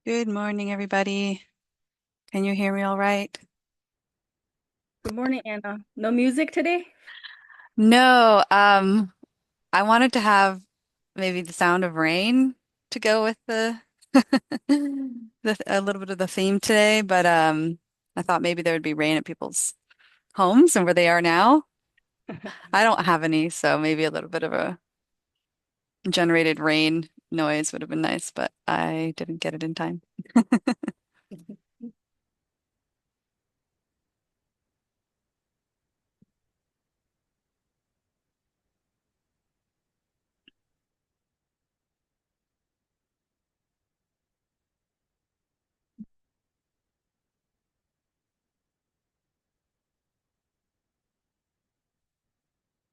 Good morning, everybody. Can you hear me all right? Good morning, Anna. No music today? No, I wanted to have maybe the sound of rain to go with the a little bit of the theme today, but I thought maybe there would be rain at people's homes and where they are now. I don't have any, so maybe a little bit of a generated rain noise would have been nice, but I didn't get it in time.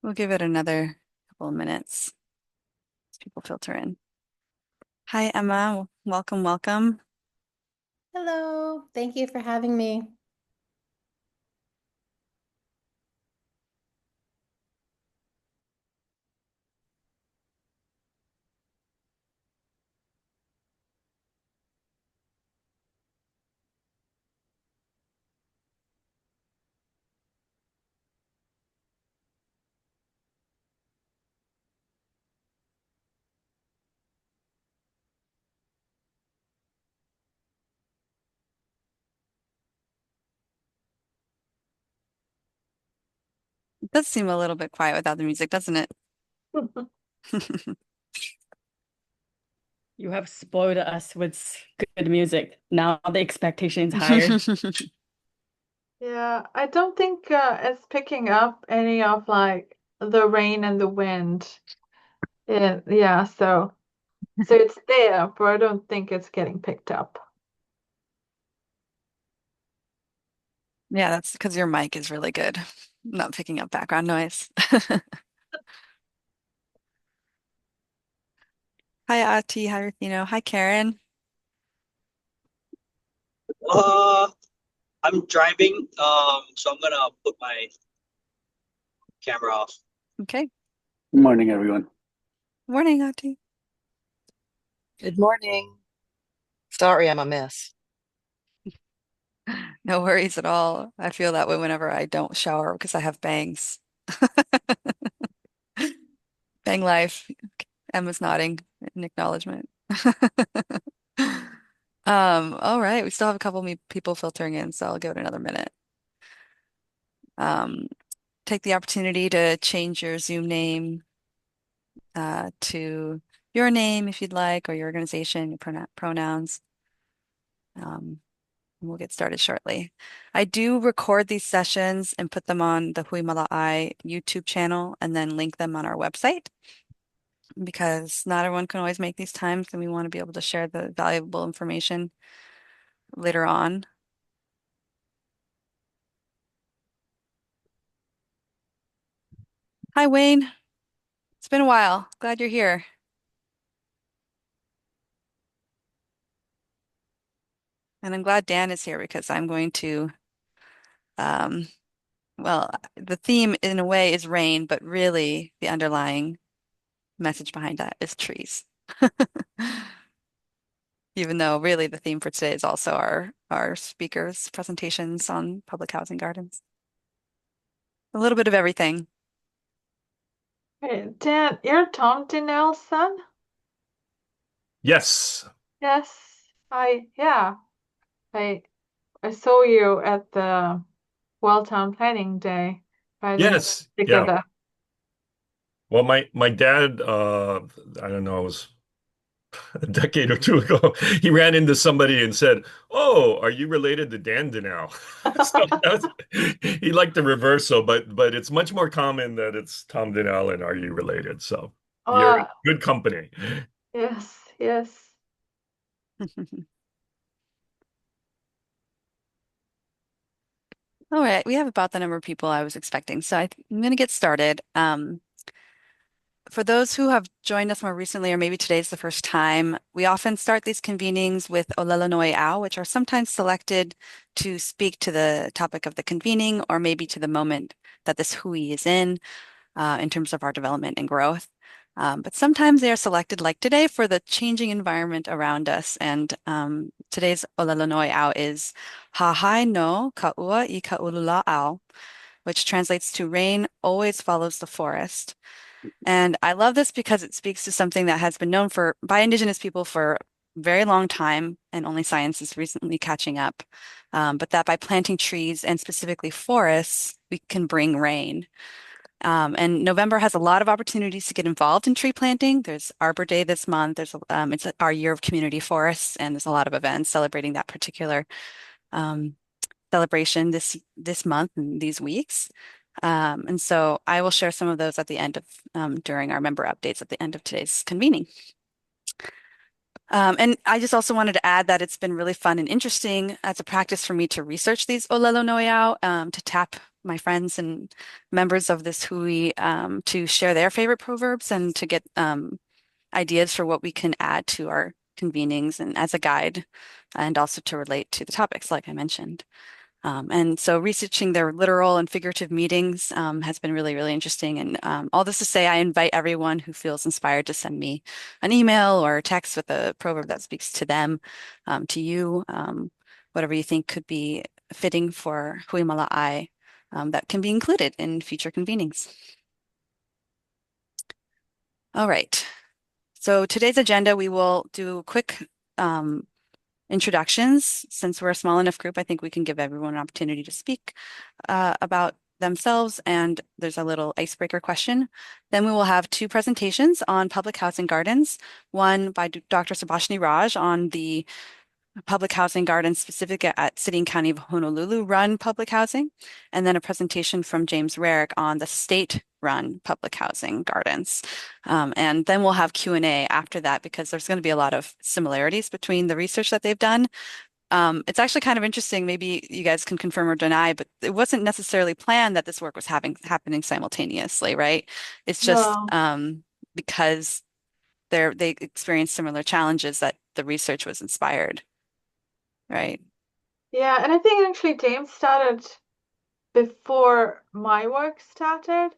We'll give it another couple of minutes as people filter in. Hi, Emma. Welcome, welcome. Hello, thank you for having me. It does seem a little bit quiet without the music, doesn't it? You have spoiled us with good music. Now the expectation is higher. Yeah, I don't think it's picking up any of like the rain and the wind. Yeah, so it's there, but I don't think it's getting picked up. Yeah, that's because your mic is really good. Not picking up background noise. Hi, Ati. Hi, Ruthino. Hi, Karen. Uh, I'm driving, so I'm gonna put my camera off. Okay. Good morning, everyone. Morning, Ati. Good morning. Sorry, I'm a mess. No worries at all. I feel that way whenever I don't shower because I have bangs. Bang life. Emma's nodding in acknowledgement. All right. We still have a couple me people filtering in, so I'll give it another minute. Um, take the opportunity to change your Zoom name to your name if you'd like, or your organization, your pronouns. And we'll get started shortly. I do record these sessions and put them on the Hui Māla YouTube channel and then link them on our website because not everyone can always make these times, and we want to be able to share the valuable information later on. Hi, Wayne. It's been a while. Glad you're here. And I'm glad Dan is here because I'm going to, um, well, the theme in a way is rain, but really the underlying message behind that is trees. Even though really the theme for today is also our speakers' presentations on public housing gardens. A little bit of everything. Hey, Dan, you're Tom Dinell's son? Yes. Yes. Yeah, I I saw you at the Welltown Planning Day riding Yes. Yeah. together. Well, my dad, I don't know, it was a decade or two ago, he ran into somebody and said, "Oh, are you related to Dan Donnell?" So he liked the reversal, but it's much more common that it's Tom Donnell and are you related? So you're in Uh, good company. yes, yes. All right, we have about the number of people I was expecting, so I'm going to get started. For those who have joined us more recently, or maybe today's the first time, we often start these convenings with Olelo Noi Ao, which are sometimes selected to speak to the topic of the convening or maybe to the moment that this hui is in terms of our development and growth. But sometimes they are selected, like today, for the changing environment around us. And today's Olelonoi ao is Hahai no Ka'ua I Ka'ulula ao, which translates to rain always follows the forest. And I love this because it speaks to something that has been known for by Indigenous people for a very long time, and only science is recently catching up. But that by planting trees and specifically forests, we can bring rain. And November has a lot of opportunities to get involved in tree planting. There's Arbor Day this month. It's our year of community forests, and there's a lot of events celebrating that particular um, celebration this month and these weeks. And so I will share some of those at the end of during our member updates at the end of today's convening. And I just also wanted to add that it's been really fun and interesting as a practice for me to research these Olelo Noyao, to tap my friends and members of this Hui to share their favorite proverbs and to get ideas for what we can add to our convenings and as a guide, and also to relate to the topics, like I mentioned. And so researching their literal and figurative meanings has been really, really interesting. And all this to say, I invite everyone who feels inspired to send me an email or a text with a proverb that speaks to them, to you, whatever you think could be fitting for Hui Māla ai, that can be included in future convenings. All right. So today's agenda, we will do quick introductions. Since we're a small enough group, I think we can give everyone an opportunity to speak about themselves, and there's a little icebreaker question. Then we will have two presentations on public housing gardens, one by Dr. Subhashini Raj on the public housing gardens specific at City and County of Honolulu run public housing, and then a presentation from James Rarick on the state run public housing gardens. And then we'll have Q&A after that because there's going to be a lot of similarities between the research that they've done. It's actually kind of interesting. Maybe you guys can confirm or deny, but it wasn't necessarily planned that this work was happening simultaneously, right? It's just No. because they experienced similar challenges that the research was inspired, right? Yeah, and I think actually James started before my work started,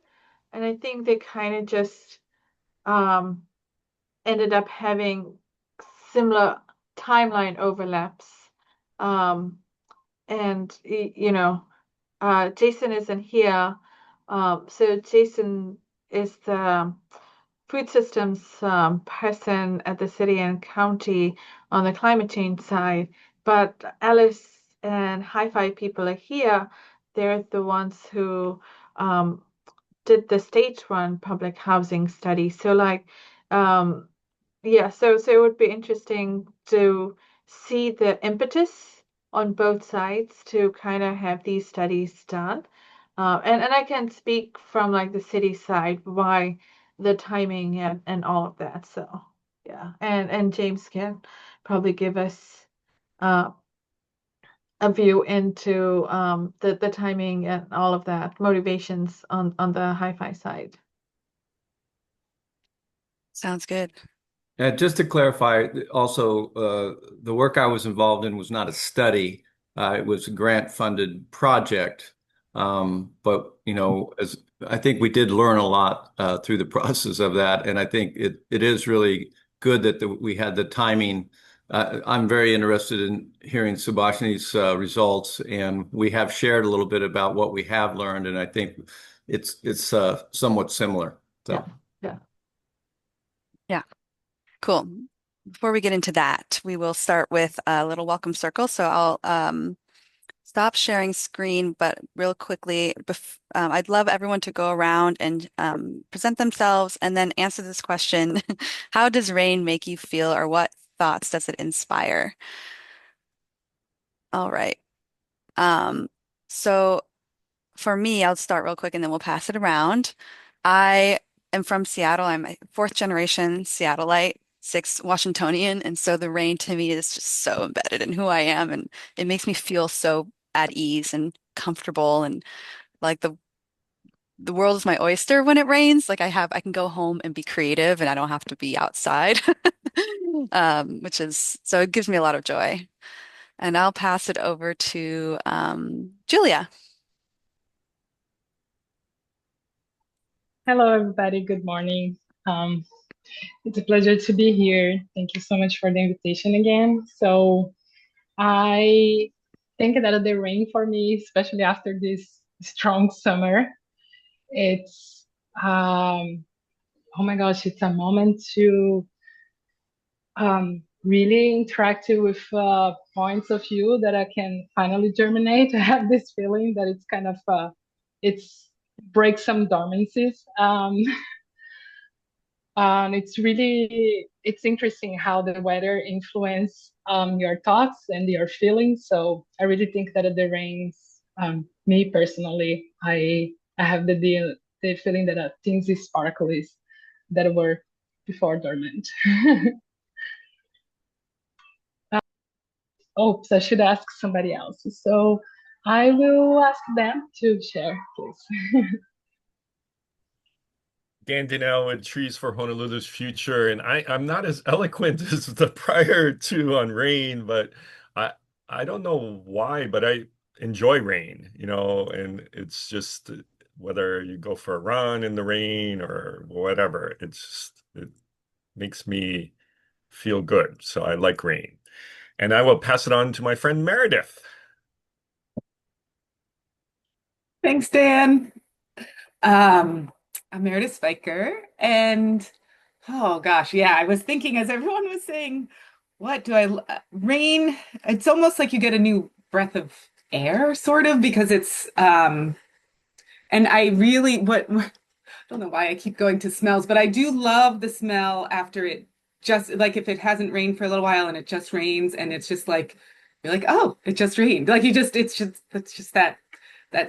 and I think they kind of just um, ended up having similar timeline overlaps. Um, and Jason isn't here. So Jason is the food systems person at the city and county on the climate change side. But Alice and Hi-Fi people are here. They're the ones who um, did the state-run public housing study. So um, yeah, so it would be interesting to see the impetus on both sides to kind of have these studies done. And I can speak from like the city side why the timing and all of that. So yeah, and James can probably give us uh, a view into the timing and all of that motivations on the hi-fi side. Sounds good. Just to clarify, also, the work I was involved in was not a study. It was a grant-funded project. But, as I think we did learn a lot through the process of that, and I think it is really good that we had the timing. I'm very interested in hearing Subhashini's results, and we have shared a little bit about what we have learned, and I think it's somewhat similar. Yeah, So. yeah. Yeah, cool. Before we get into that, we will start with a little welcome circle. So I'll stop sharing screen, but real quickly, I'd love everyone to go around and present themselves and then answer this question. How does rain make you feel, or what thoughts does it inspire? All right. Um, so for me, I'll start real quick and then we'll pass it around. I am from Seattle. I'm a fourth generation Seattleite, sixth Washingtonian. And so the rain to me is just so embedded in who I am. And it makes me feel so at ease and comfortable, and like the world is my oyster when it rains. Like I can go home and be creative and I don't have to be outside. Which is so it gives me a lot of joy. And I'll pass it over to Julia. Hello, everybody. Good morning. It's a pleasure to be here. Thank you so much for the invitation again. So I think that the rain for me, especially after this strong summer, it's oh my gosh, it's a moment to really interact with points of view that I can finally germinate. I have this feeling that it's kind of it's breaks some dormancies. And it's interesting how the weather influence your thoughts and your feelings. So I really think that the rains, me personally, I have the feeling that things is sparkles that were before dormant. Oops, I should ask somebody else. So I will ask them to share, please. Dan Dinell with Trees for Honolulu's Future, and I'm not as eloquent as the prior two on rain, but I I don't know why, but I enjoy rain, and it's just whether you go for a run in the rain or whatever, it makes me feel good. So I like rain. And I will pass it on to my friend Meredith. Thanks, Dan. Um, I'm Meredith Spiker, and oh gosh, yeah, I was thinking as everyone was saying, what do rain? It's almost like you get a new breath of air, sort of, because and I really, I don't know why I keep going to smells, but I do love the smell after it just like if it hasn't rained for a little while and it just rains and it's just like you're like, oh, it just rained. Like it's just that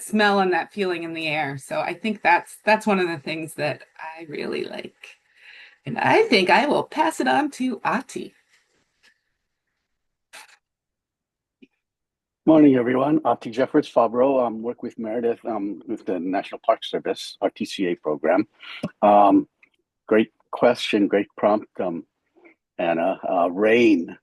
smell and that feeling in the air. So I think that's one of the things that I really like. And I think I will pass it on to Ati. Morning, everyone. Artie Jeffords, Fabro. Work with Meredith with the National Park Service, RTCA program. Great question, great prompt, Anna. Rain.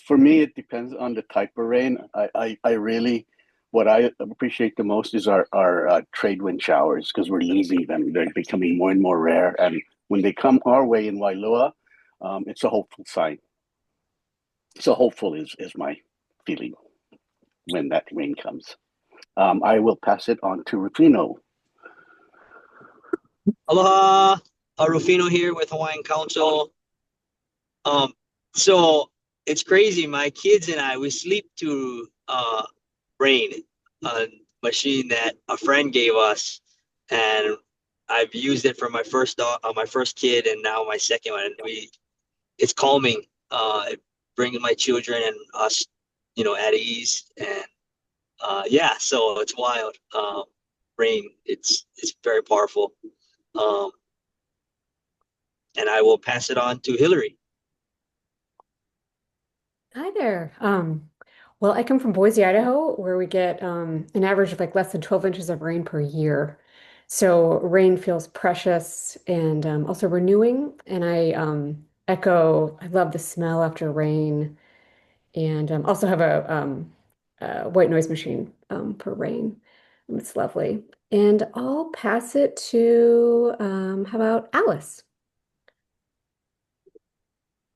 For me, it depends on the type of rain. I really, what I appreciate the most is our trade wind showers because we're losing them. They're becoming more and more rare. And when they come our way in Wailua, it's a hopeful sign. So hopeful is my feeling when that rain comes. I will pass it on to Rufino. Aloha, Rufino here with Hawaiian Council. So it's crazy. My kids and I, we sleep to rain, a machine that a friend gave us, and I've used it for my first kid, and now my second one. It's calming. It brings my children and us, at ease, and yeah. So it's wild. Rain. It's very powerful. Um, and I will pass it on to Hillary. Hi there. Well, I come from Boise, Idaho, where we get an average of like less than 12 inches of rain per year. So rain feels precious and also renewing. And I love the smell after rain, and also have a white noise machine for rain. It's lovely. And I'll pass it to, how about Alice?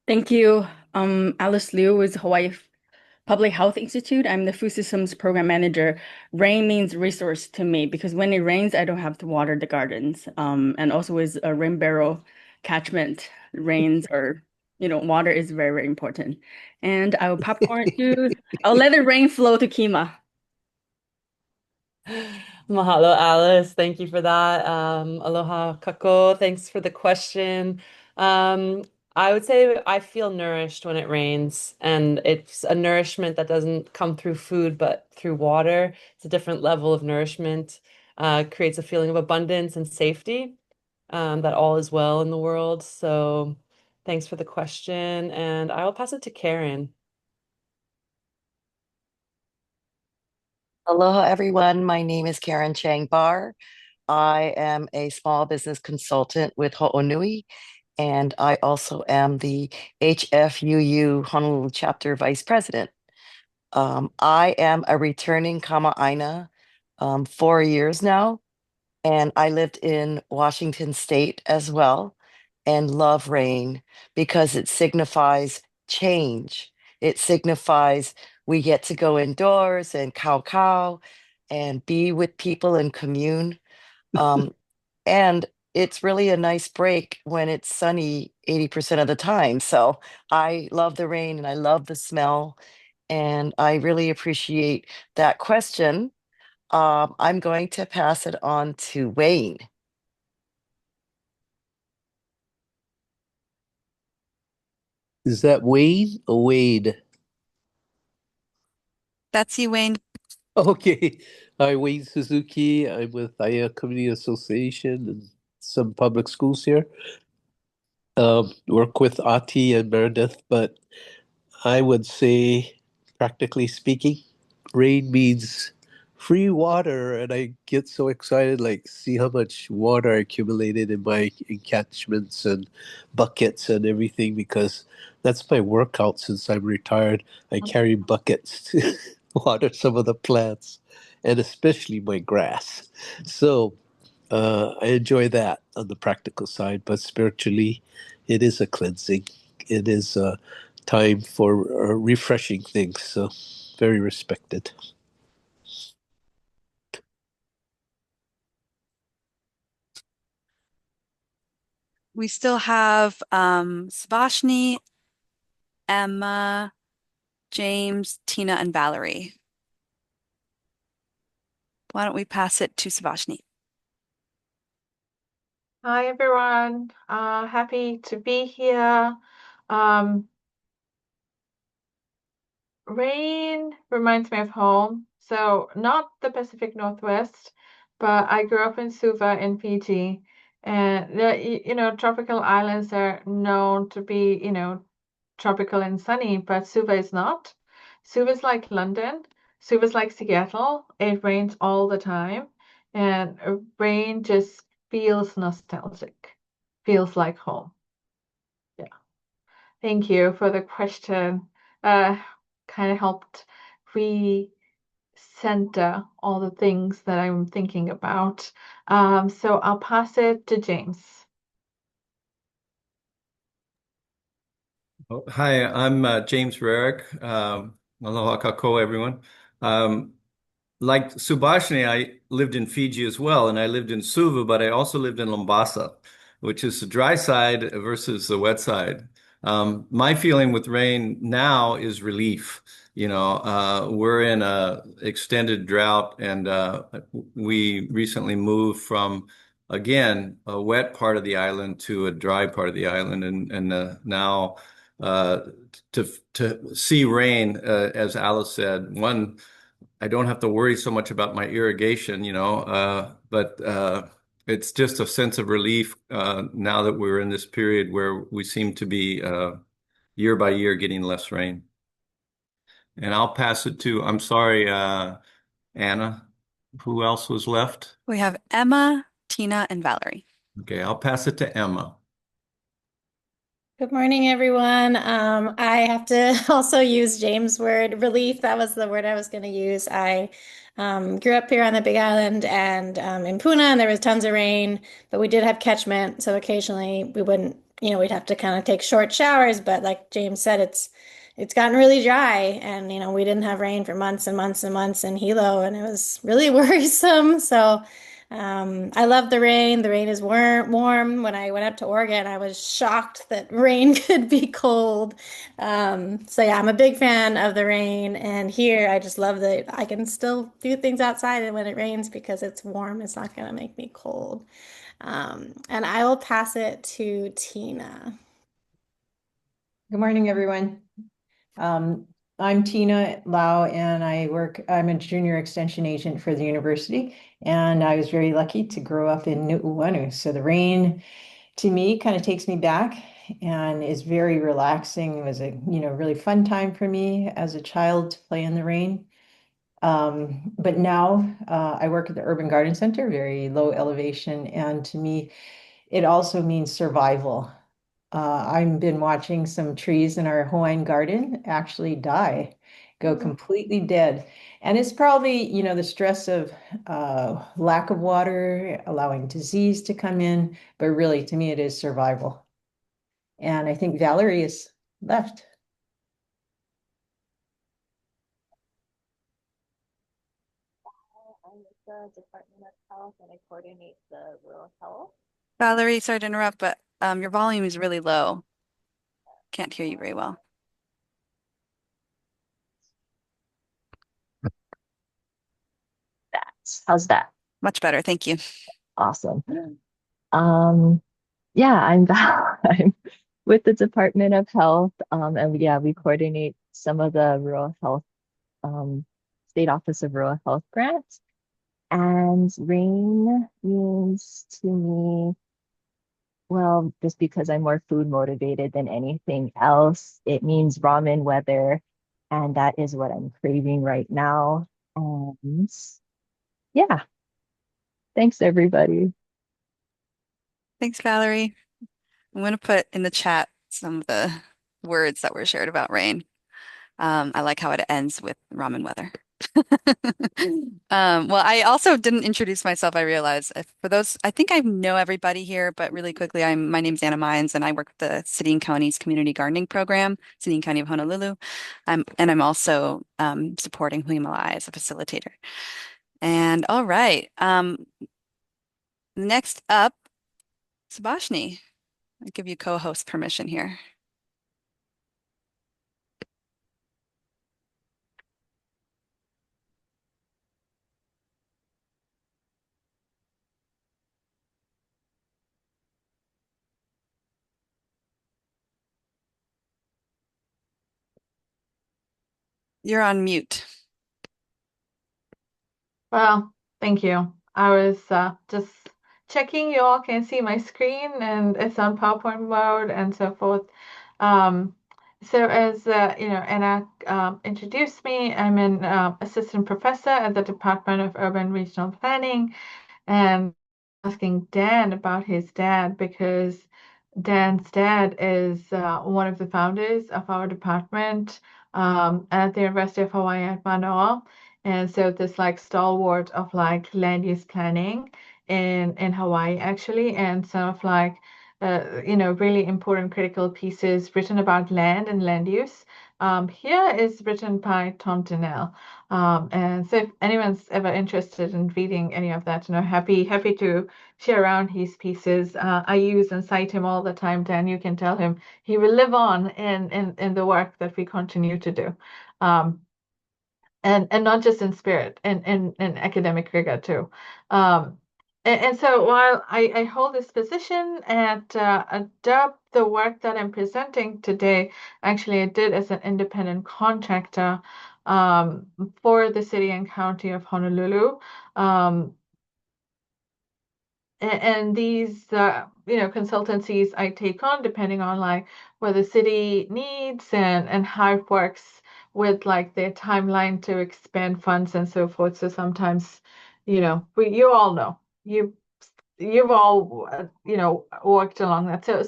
Thank you. Alice Liu with Hawaii Public Health Institute. I'm the Food Systems Program Manager. Rain means resource to me because when it rains, I don't have to water the gardens. And also with a rain barrel catchment, rains or water is very, very important. And I'll let the rain flow to Kima. Mahalo, Alice. Thank you for that. Aloha, Kako. Thanks for the question. Um, I would say I feel nourished when it rains, and it's a nourishment that doesn't come through food, but through water. It's a different level of nourishment, creates a feeling of abundance and safety, that all is well in the world. So thanks for the question, and I will pass it to Karen. Aloha, everyone. My name is Karen Chang Bar. I am a small business consultant with Ho'onui, and I also am the HFUU Honolulu chapter vice president. I am a returning Kama'aina 4 years now, and I lived in Washington State as well. and love rain because it signifies change. It signifies we get to go indoors and cow and be with people and commune. Um, and it's really a nice break when it's sunny 80% of the time. So I love the rain and I love the smell. And I really appreciate that question. I'm going to pass it on to Wayne. Is that Wayne or Wade? That's you, Wayne. Okay. Hi, Wayne Suzuki. I'm with IA Community Association and some public schools here. Work with Ati and Meredith, but I would say, practically speaking, rain means free water, and I get so excited, like see how much water I accumulated in my encatchments and buckets and everything, because that's my workout since I'm retired. I carry buckets to water some of the plants, and especially my grass. So I enjoy that on the practical side, but spiritually, it is a cleansing. It is a time for refreshing things. So, very respected. We still have Subhashini, Emma, James, Tina, and Valerie. Why don't we pass it to Subhashini? Hi, everyone. Happy to be here. Um, Rain reminds me of home. So not the Pacific Northwest, but I grew up in Suva in Fiji. And tropical islands are known to be, tropical and sunny, but Suva is not. Suva is like London. Suva is like Seattle. It rains all the time, and rain just feels nostalgic, feels like home. Yeah. Thank you for the question. Kind of helped recenter all the things that I'm thinking about. So I'll pass it to James. Oh, hi, I'm James Rarick. Aloha kako, everyone. Um, like Subhashini, I lived in Fiji as well, and I lived in Suva, but I also lived in Lombasa, which is the dry side versus the wet side. My feeling with rain now is relief. We're in a extended drought, and we recently moved from, again, a wet part of the island to a dry part of the island, and now uh, to see rain, as Alice said, one. I don't have to worry so much about my irrigation, but it's just a sense of relief now that we're in this period where we seem to be year by year getting less rain. And I'll pass it to, I'm sorry, Anna. Who else was left? We have Emma, Tina, and Valerie. Okay, I'll pass it to Emma. Good morning, everyone. I have to also use James' word, relief. That was the word I was going to use. I grew up here on the Big Island and in Puna, and there was tons of rain, but we did have catchment. So occasionally we wouldn't, we'd have to kind of take short showers. But like James said, it's gotten really dry, and we didn't have rain for months and months and months in Hilo, and it was really worrisome. So. I love the rain. The rain is warm. When I went up to Oregon, I was shocked that rain could be cold. So yeah, I'm a big fan of the rain. And here, I just love that I can still do things outside when it rains because it's warm. It's not going to make me cold. And I will pass it to Tina. Good morning, everyone. I'm Tina Lau, and I'm a junior extension agent for the university, and I was very lucky to grow up in Nu'uanu. So the rain to me kind of takes me back and is very relaxing. It was a, really fun time for me as a child to play in the rain. But now I work at the Urban Garden Center, very low elevation, and to me, it also means survival. I've been watching some trees in our Hawaiian garden actually die, go completely dead. And it's probably, the stress of lack of water, allowing disease to come in, but really to me it is survival. And I think Valerie is left. I'm with the Department of Health and I coordinate the rural health. Valerie, sorry to interrupt, but your volume is really low. Can't hear you very well. How's that? Much better, thank you. Awesome. Yeah, I'm I'm with the Department of Health, and yeah, we coordinate some of the rural health, um, State Office of Rural Health grants. And rain means to me, well, just because I'm more food motivated than anything else, it means ramen weather, and that is what I'm craving right now. And yeah, thanks everybody. Thanks, Valerie. I'm going to put in the chat some of the words that were shared about rain. I like how it ends with ramen weather. Well, I also didn't introduce myself, I realize. For those, I think I know everybody here, but really quickly, my name's Anna Mines, and I work with the City and County's Community Gardening Program, City and County of Honolulu. I'm also supporting Hui Māla as a facilitator. And all right, next up, Subhashni. I give you co-host permission here. You're on mute. Well, thank you. I was just checking you all can see my screen and it's on PowerPoint mode and so forth. Um, so as Anna introduced me, I'm an assistant professor at the Department of Urban Regional Planning, and asking Dan about his dad because Dan's dad is one of the founders of our department at the University of Hawaii at Manoa. And so this like stalwart of like land use planning in Hawaii actually, and some of like really important critical pieces written about land and land use. Here is written by Tom Donnell. And so if anyone's ever interested in reading any of that, happy to share around his pieces. I use and cite him all the time. Dan, you can tell him he will live on in the work that we continue to do. Um, and not just in spirit and academic rigor too. Um, and so while I hold this position at Adobe, the work that I'm presenting today, actually I did as an independent contractor for the city and county of Honolulu. And these consultancies I take on depending on like what the city needs and how it works with like their timeline to expand funds and so forth. So sometimes, you all know you've all worked along that. So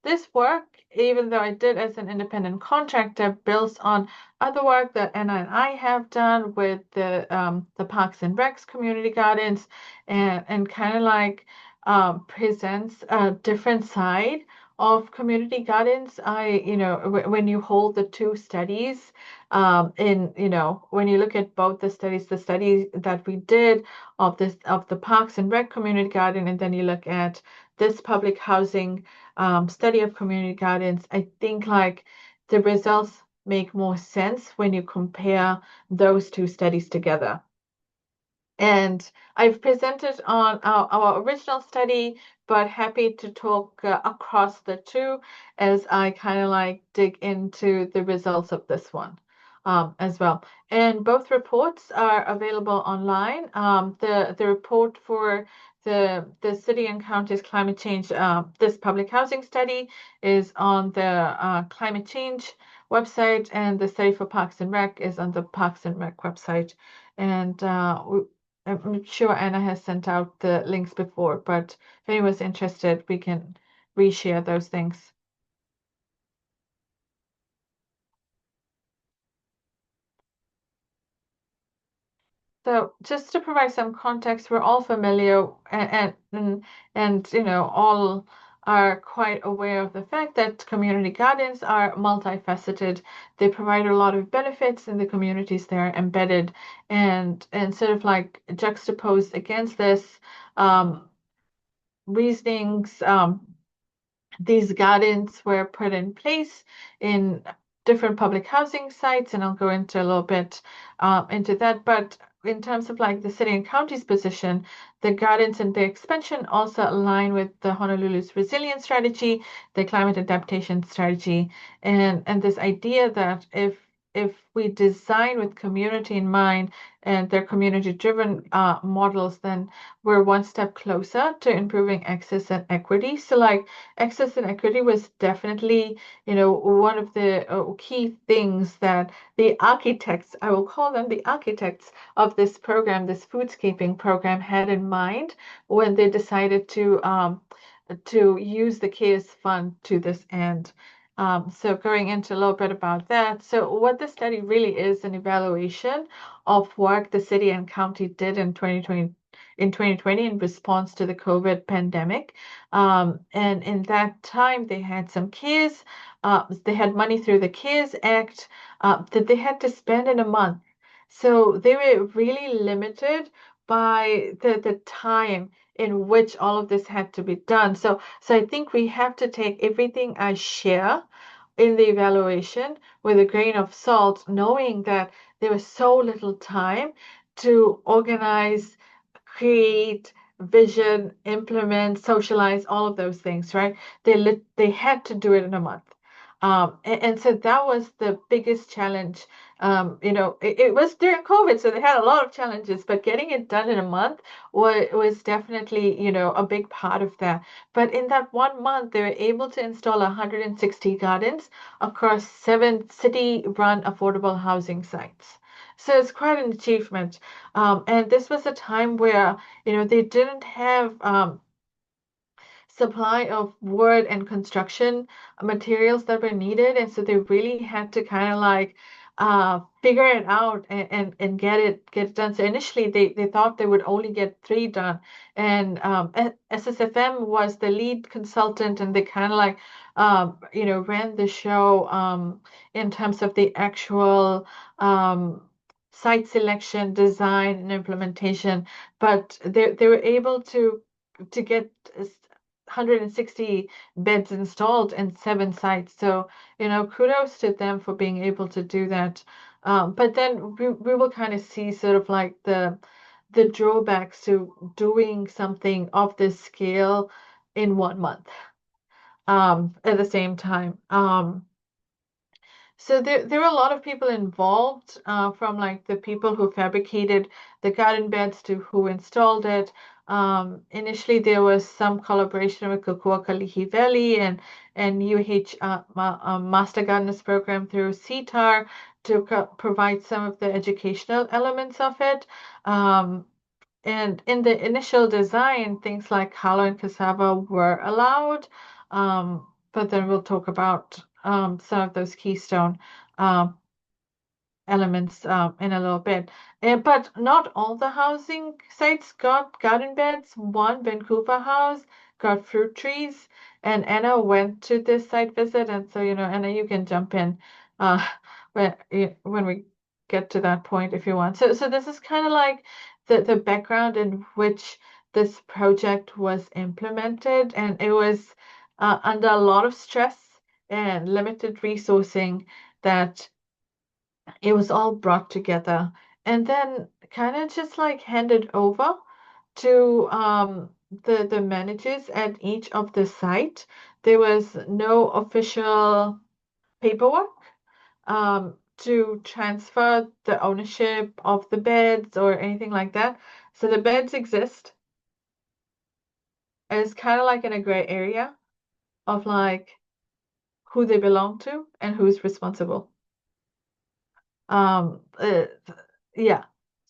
this work, even though I did as an independent contractor, builds on other work that Anna and I have done with the Parks and Recs community gardens, and kind of like presents a different side of community gardens. When you hold the two studies, when you look at both the study that we did of the Parks and Rec community garden, and then you look at this public housing study of community gardens, I think like the results make more sense when you compare those two studies together. And I've presented on our original study, but happy to talk across the two as I kind of like dig into the results of this one as well. And both reports are available online. The report for the city and county's climate change, this public housing study is on the climate change website, and the study for Parks and Rec is on the Parks and Rec website. And I'm sure Anna has sent out the links before, but if anyone's interested, we can reshare those things. So just to provide some context, we're all familiar and all are quite aware of the fact that community gardens are multifaceted. They provide a lot of benefits in the communities they're embedded, and sort of like juxtaposed against this um, reasonings. These gardens were put in place in different public housing sites, and I'll go into a little bit into that. But in terms of like the city and county's position, the gardens and their expansion also align with the Honolulu's resilience strategy, the climate adaptation strategy, and this idea that if we design with community in mind and their community-driven models, then we're one step closer to improving access and equity. So like access and equity was definitely, one of the key things that the architects, I will call them the architects of this program, this foodscaping program, had in mind when they decided to use the CARES fund to this end. So going into a little bit about that. So what the study really is an evaluation of work the city and county did in 2020 in response to the COVID pandemic. And in that time, they had some CARES, they had money through the CARES Act that they had to spend in a month. So they were really limited by the time in which all of this had to be done. So I think we have to take everything I share in the evaluation with a grain of salt, knowing that there was so little time to organize, create, vision, implement, socialize, all of those things, right? They had to do it in a month. And so that was the biggest challenge. It was during COVID, so they had a lot of challenges, but getting it done in a month was definitely, a big part of that. But in that 1 month, they were able to install 160 gardens across 7 city-run affordable housing sites. So it's quite an achievement. And this was a time where, they didn't have supply of wood and construction materials that were needed. And so they really had to kind of like figure it out and get it done. So initially they thought they would only get 3 done. And SSFM was the lead consultant, and they kind of like ran the show in terms of the actual site selection, design, and implementation. But they were able to get 160 beds installed in 7 sites. So, kudos to them for being able to do that. But then we will kind of see sort of like the drawbacks to doing something of this scale in 1 month at the same time. So there were a lot of people involved, from like the people who fabricated the garden beds to who installed it. Initially, there was some collaboration with Kukua Kalihi Valley and UH Master Gardeners Program through CTAR to provide some of the educational elements of it. And in the initial design, things like kalo and cassava were allowed, but then we'll talk about some of those keystone um, elements in a little bit. But not all the housing sites got garden beds. One Vancouver house got fruit trees, and Anna went to this site visit, and so Anna, you can jump in uh, when we get to that point if you want. So this is kind of like the background in which this project was implemented, and it was under a lot of stress and limited resourcing that it was all brought together and then kind of just like handed over to the managers at each of the site. There was no official paperwork to transfer the ownership of the beds or anything like that. So the beds exist. It's kind of like in a gray area of like who they belong to and who's responsible. Um, uh, yeah.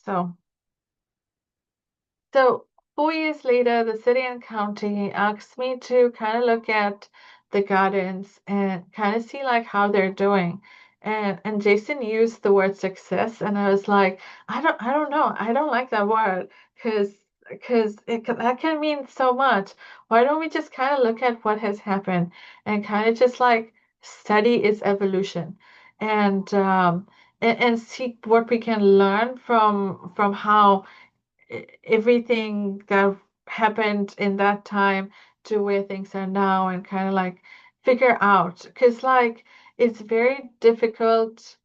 So. So 4 years later, the city and county asked me to kind of look at the gardens and kind of see like how they're doing. And Jason used the word success, and I was like, I don't know. I don't like that word because because that can mean so much. Why don't we just kind of look at what has happened and kind of just like study its evolution and and see what we can learn from how everything that happened in that time to where things are now and kind of like figure out because like it's very difficult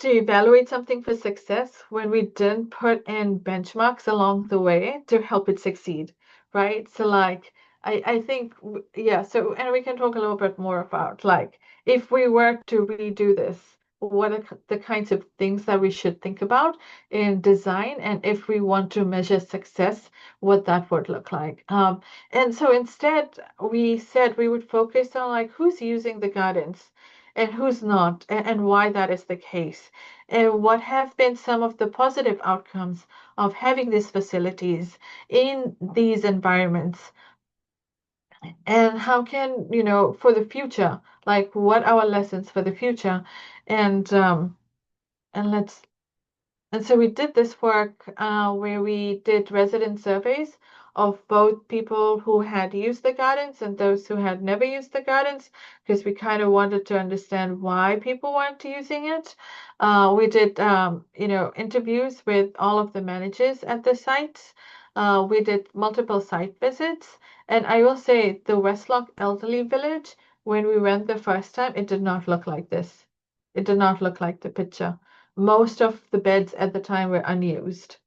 to evaluate something for success when we didn't put in benchmarks along the way to help it succeed, right? So like I think yeah, so and we can talk a little bit more about like if we were to redo this, what are the kinds of things that we should think about in design and if we want to measure success, what that would look like. And so instead we said we would focus on like who's using the gardens and who's not, and why that is the case, and what have been some of the positive outcomes of having these facilities in these environments, and how can, for the future, like what our lessons for the future, and and let's and so we did this work where we did resident surveys of both people who had used the gardens and those who had never used the gardens, because we kind of wanted to understand why people weren't using it. We did, interviews with all of the managers at the sites. We did multiple site visits. And I will say the Westlock Elderly Village, when we went the first time, it did not look like this. It did not look like the picture. Most of the beds at the time were unused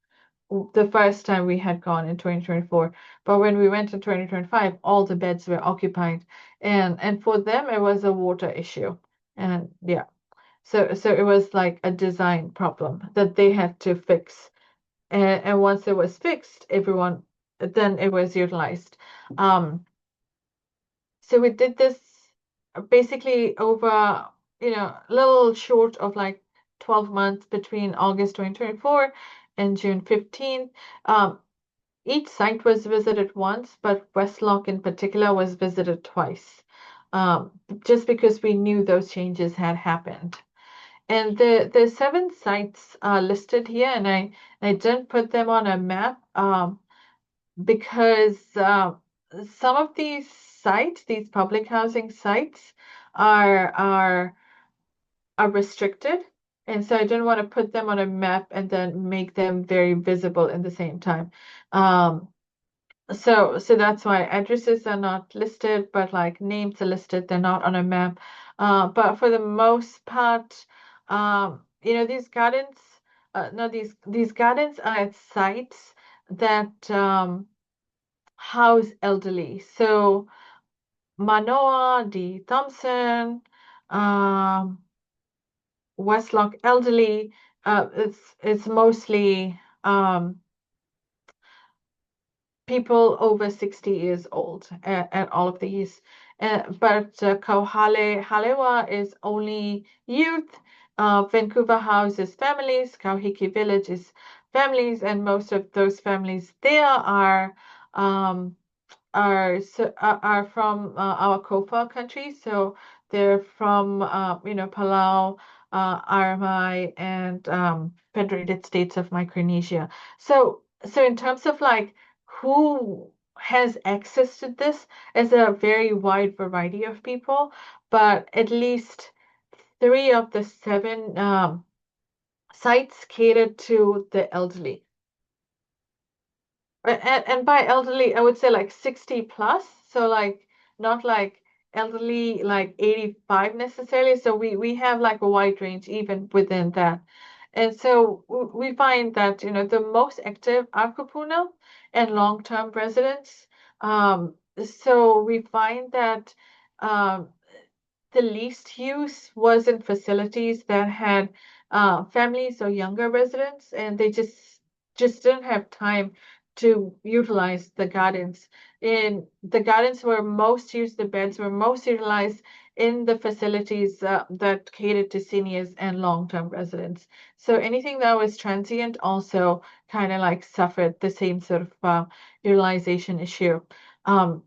the first time we had gone in 2024. But when we went in 2025, all the beds were occupied. And for them it was a water issue. And yeah. So it was like a design problem that they had to fix. And once it was fixed, then it was utilized. So we did this basically over, a little short of like 12 months between August 2024 and June 15th. Each site was visited once, but Westlock in particular was visited twice, just because we knew those changes had happened. And the seven sites are listed here, and I didn't put them on a map because some of these sites, these public housing sites, are are are restricted. And so I didn't want to put them on a map and then make them very visible in the same time. Um, so that's why addresses are not listed, but like names are listed, they're not on a map. But for the most part, these gardens, no, these gardens are at sites that house elderly. So Manoa, D. Thompson, um, Westlock Elderly, it's mostly people over 60 years old at all of these. But Halewa is only youth. Vancouver House is families. Kauhiki Village is families, and most of those families there um, are from our COFA countries. So they're from Palau, Aramai, and Federated States of Micronesia. So in terms of like who has access to this is a very wide variety of people, but at least three of the seven sites cater to the elderly. And by elderly, I would say like 60 plus. So like not like elderly like 85 necessarily. So we have like a wide range even within that. And so we find that, the most active are kupuna and long-term residents. So we find that um, the least use was in facilities that had families or younger residents, and they just didn't have time to utilize the gardens. In the gardens were most used, the beds were most utilized in the facilities that catered to seniors and long-term residents. So anything that was transient also kind of like suffered the same sort of utilization issue. Um,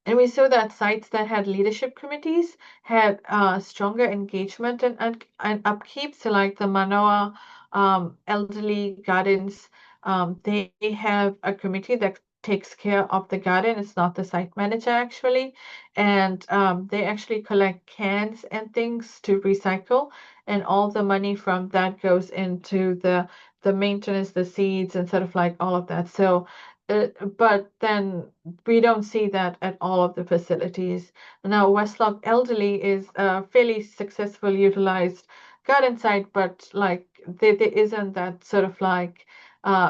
and we saw that sites that had leadership committees had stronger engagement and upkeep. So, like the Manoa Elderly Gardens, They have a committee that takes care of the garden. It's not the site manager actually, and they actually collect cans and things to recycle, and all the money from that goes into the maintenance, the seeds, and sort of like all of that. So, but then we don't see that at all of the facilities. Now, Westlock Elderly is a fairly successful utilized garden site, but like there isn't that sort of like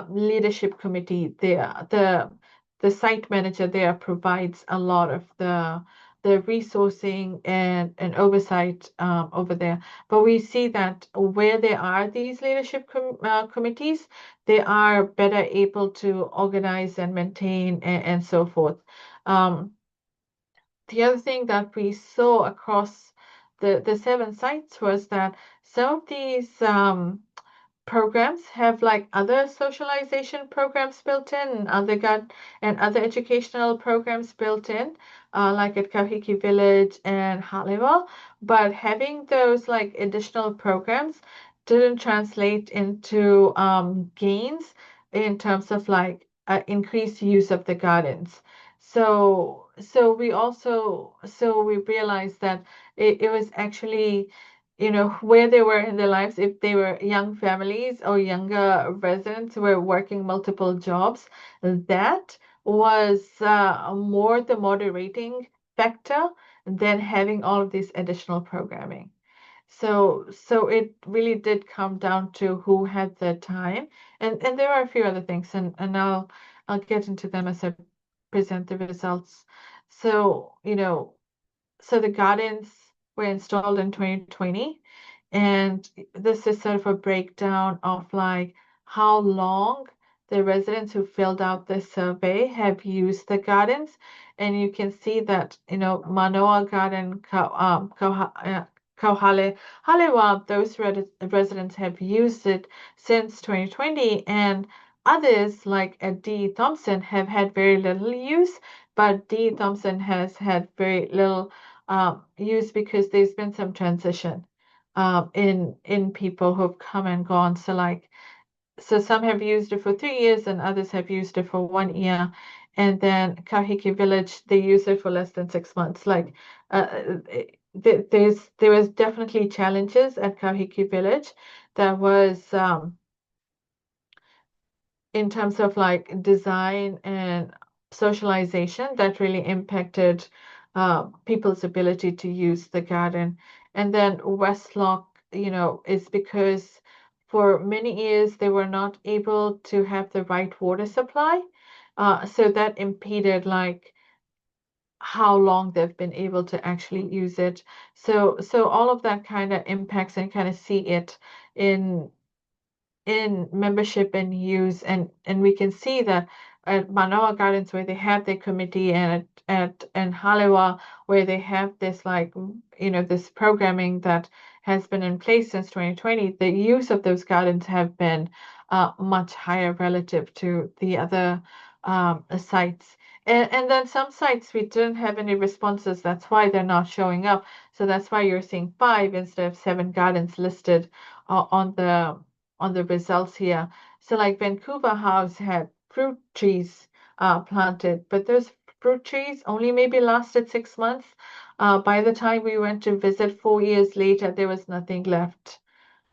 leadership committee there. The site manager there provides a lot of the resourcing and oversight over there. But we see that where there are these leadership committees, they are better able to organize and maintain and so forth. Um, the other thing that we saw across the 7 sites was that some of these programs have like other socialization programs built in and other educational programs built in, like at Kahiki Village and Halewa. But having those like additional programs didn't translate into gains in terms of like increased use of the gardens. So we realized that it was actually, where they were in their lives, if they were young families or younger residents who were working multiple jobs, that was more the moderating factor than having all of this additional programming. So it really did come down to who had the time, and there are a few other things, and I'll get into them as I present the results. So, so the gardens were installed in 2020, and this is sort of a breakdown of like how long the residents who filled out this survey have used the gardens. And you can see that, Manoa Garden, Kauhale, Halewa, those residents have used it since 2020, and others like at D. Thompson have had very little use, but D. Thompson has had very little use because there's been some transition in people who've come and gone. So some have used it for 3 years and others have used it for 1 year. And then Kahiki Village, they use it for less than 6 months. Like there was definitely challenges at Kahiki Village. There was in terms of like design and socialization that really impacted people's ability to use the garden. And then Westlock, is because for many years they were not able to have the right water supply. So that impeded like how long they've been able to actually use it. So all of that kind of impacts and kind of see it in membership and use, and we can see that at Manoa Gardens where they have their committee, and at and Halewa where they have this like this programming that has been in place since 2020, the use of those gardens have been much higher relative to the other sites. And then some sites we didn't have any responses. That's why they're not showing up. So that's why you're seeing 5 instead of 7 gardens listed on the results here. So like Vancouver House had fruit trees planted, but those fruit trees only maybe lasted 6 months. By the time we went to visit 4 years later, there was nothing left.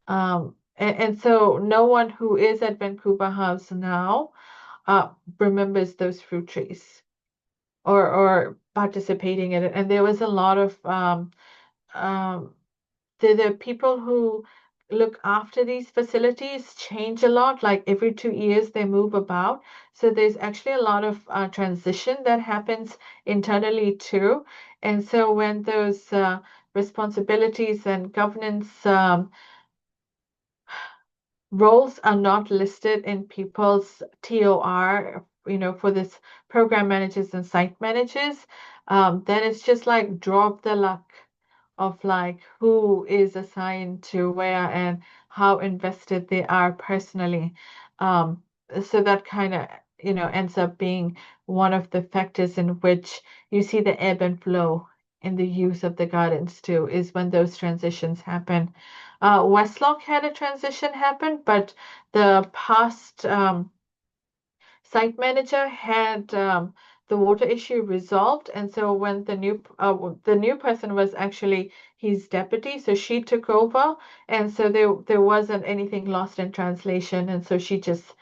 And so no one who is at Vancouver House now remembers those fruit trees or participating in it. And there was a lot of um, the people who look after these facilities change a lot. Like every 2 years, they move about. So there's actually a lot of transition that happens internally too. And so when those responsibilities and governance roles are not listed in people's TOR, for this program managers and site managers, then it's just like drop the luck of like who is assigned to where and how invested they are personally. Um, so that kind of, ends up being one of the factors in which you see the ebb and flow in the use of the gardens too, is when those transitions happen. Westlock had a transition happen, but the past site manager had the water issue resolved, and so when the new person was actually his deputy, so she took over, and so there wasn't anything lost in translation, and so she just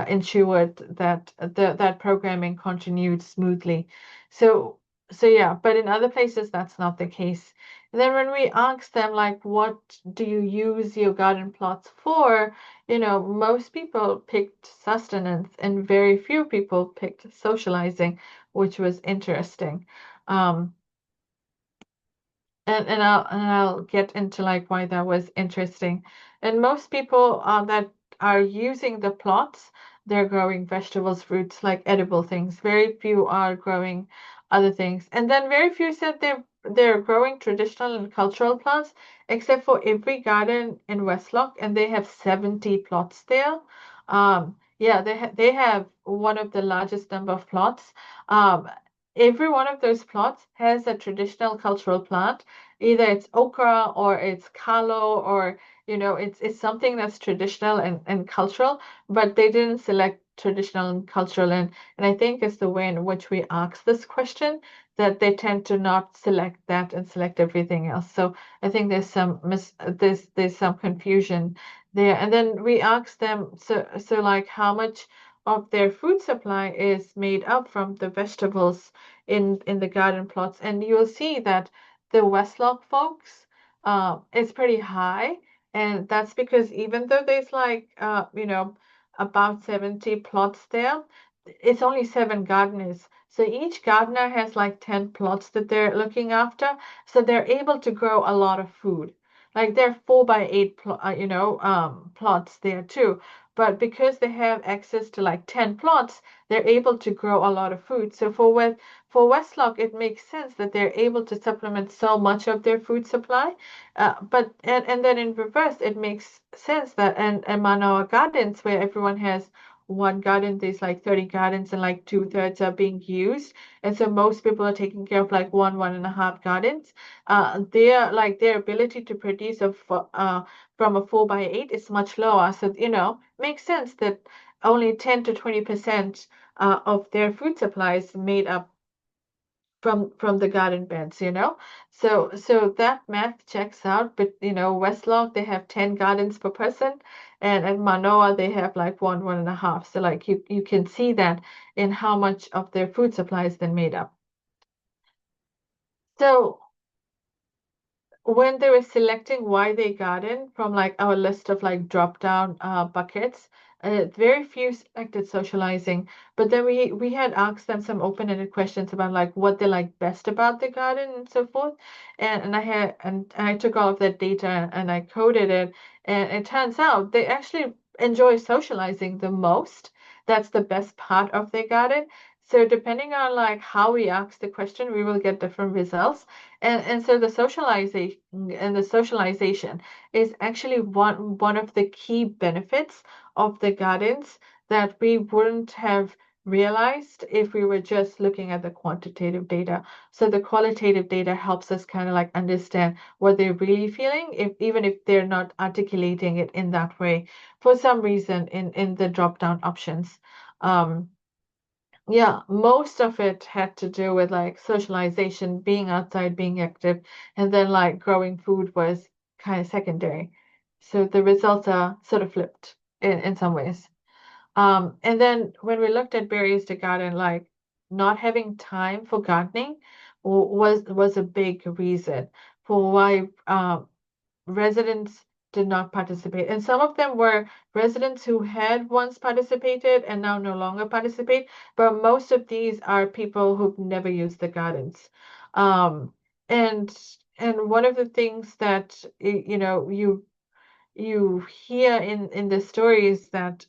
ensured that that programming continued smoothly. So yeah, but in other places that's not the case. And then when we ask them like, what do you use your garden plots for? Most people picked sustenance and very few people picked socializing, which was interesting. Um, and I'll get into like why that was interesting. And most people that are using the plots, they're growing vegetables, fruits, like edible things. Very few are growing other things. And then very few said they're growing traditional and cultural plants, except for every garden in Westlock, and they have 70 plots there. Yeah, they have one of the largest number of plots. Every one of those plots has a traditional cultural plant. Either it's okra or it's kalo, or it's something that's traditional and cultural, but they didn't select traditional and cultural. And I think it's the way in which we ask this question that they tend to not select that and select everything else. So I think there's some confusion there. And then we ask them, so like how much of their food supply is made up from the vegetables in the garden plots. And you'll see that the Westlock folks, is pretty high. And that's because even though there's like, about 70 plots there, it's only 7 gardeners. So each gardener has like 10 plots that they're looking after. So they're able to grow a lot of food. Like there are 4 by 8 plots there too. But because they have access to like 10 plots, they're able to grow a lot of food. So for Westlock, it makes sense that they're able to supplement so much of their food supply. And then in reverse, it makes sense that and Manoa Gardens, where everyone has one garden, there's like 30 gardens and like 2/3 are being used. And so most people are taking care of like 1.5 gardens. Their ability to produce from a 4 by 8 is much lower. So, makes sense that only 10 to 20% of their food supply is made up from the garden beds. So that math checks out. But Westlock, they have 10 gardens per person, and at Manoa they have like 1.5. So like you can see that in how much of their food supply is then made up. So when they were selecting why they garden from like our list of like drop down buckets, very few selected socializing. But then we had asked them some open-ended questions about like what they like best about the garden and so forth. And I took all of that data and I coded it, and it turns out they actually enjoy socializing the most. That's the best part of their garden. So depending on like how we ask the question, we will get different results. And so the socialization is actually one of the key benefits of the gardens that we wouldn't have realized if we were just looking at the quantitative data. So the qualitative data helps us kind of like understand what they're really feeling, even if they're not articulating it in that way for some reason in the drop down options. Um, yeah, most of it had to do with like socialization, being outside, being active, and then like growing food was kind of secondary. So the results are sort of flipped in some ways. And then when we looked at barriers to garden, like not having time for gardening was a big reason for why residents did not participate. And some of them were residents who had once participated and now no longer participate, but most of these are people who've never used the gardens. Um, and and one of the things that you hear in the stories that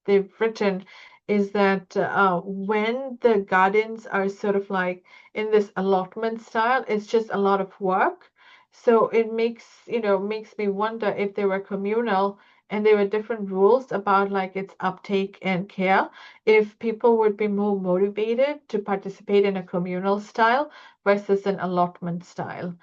they've written is that when the gardens are sort of like in this allotment style, it's just a lot of work. So it makes me wonder if they were communal and there were different rules about like its uptake and care, if people would be more motivated to participate in a communal style versus an allotment style.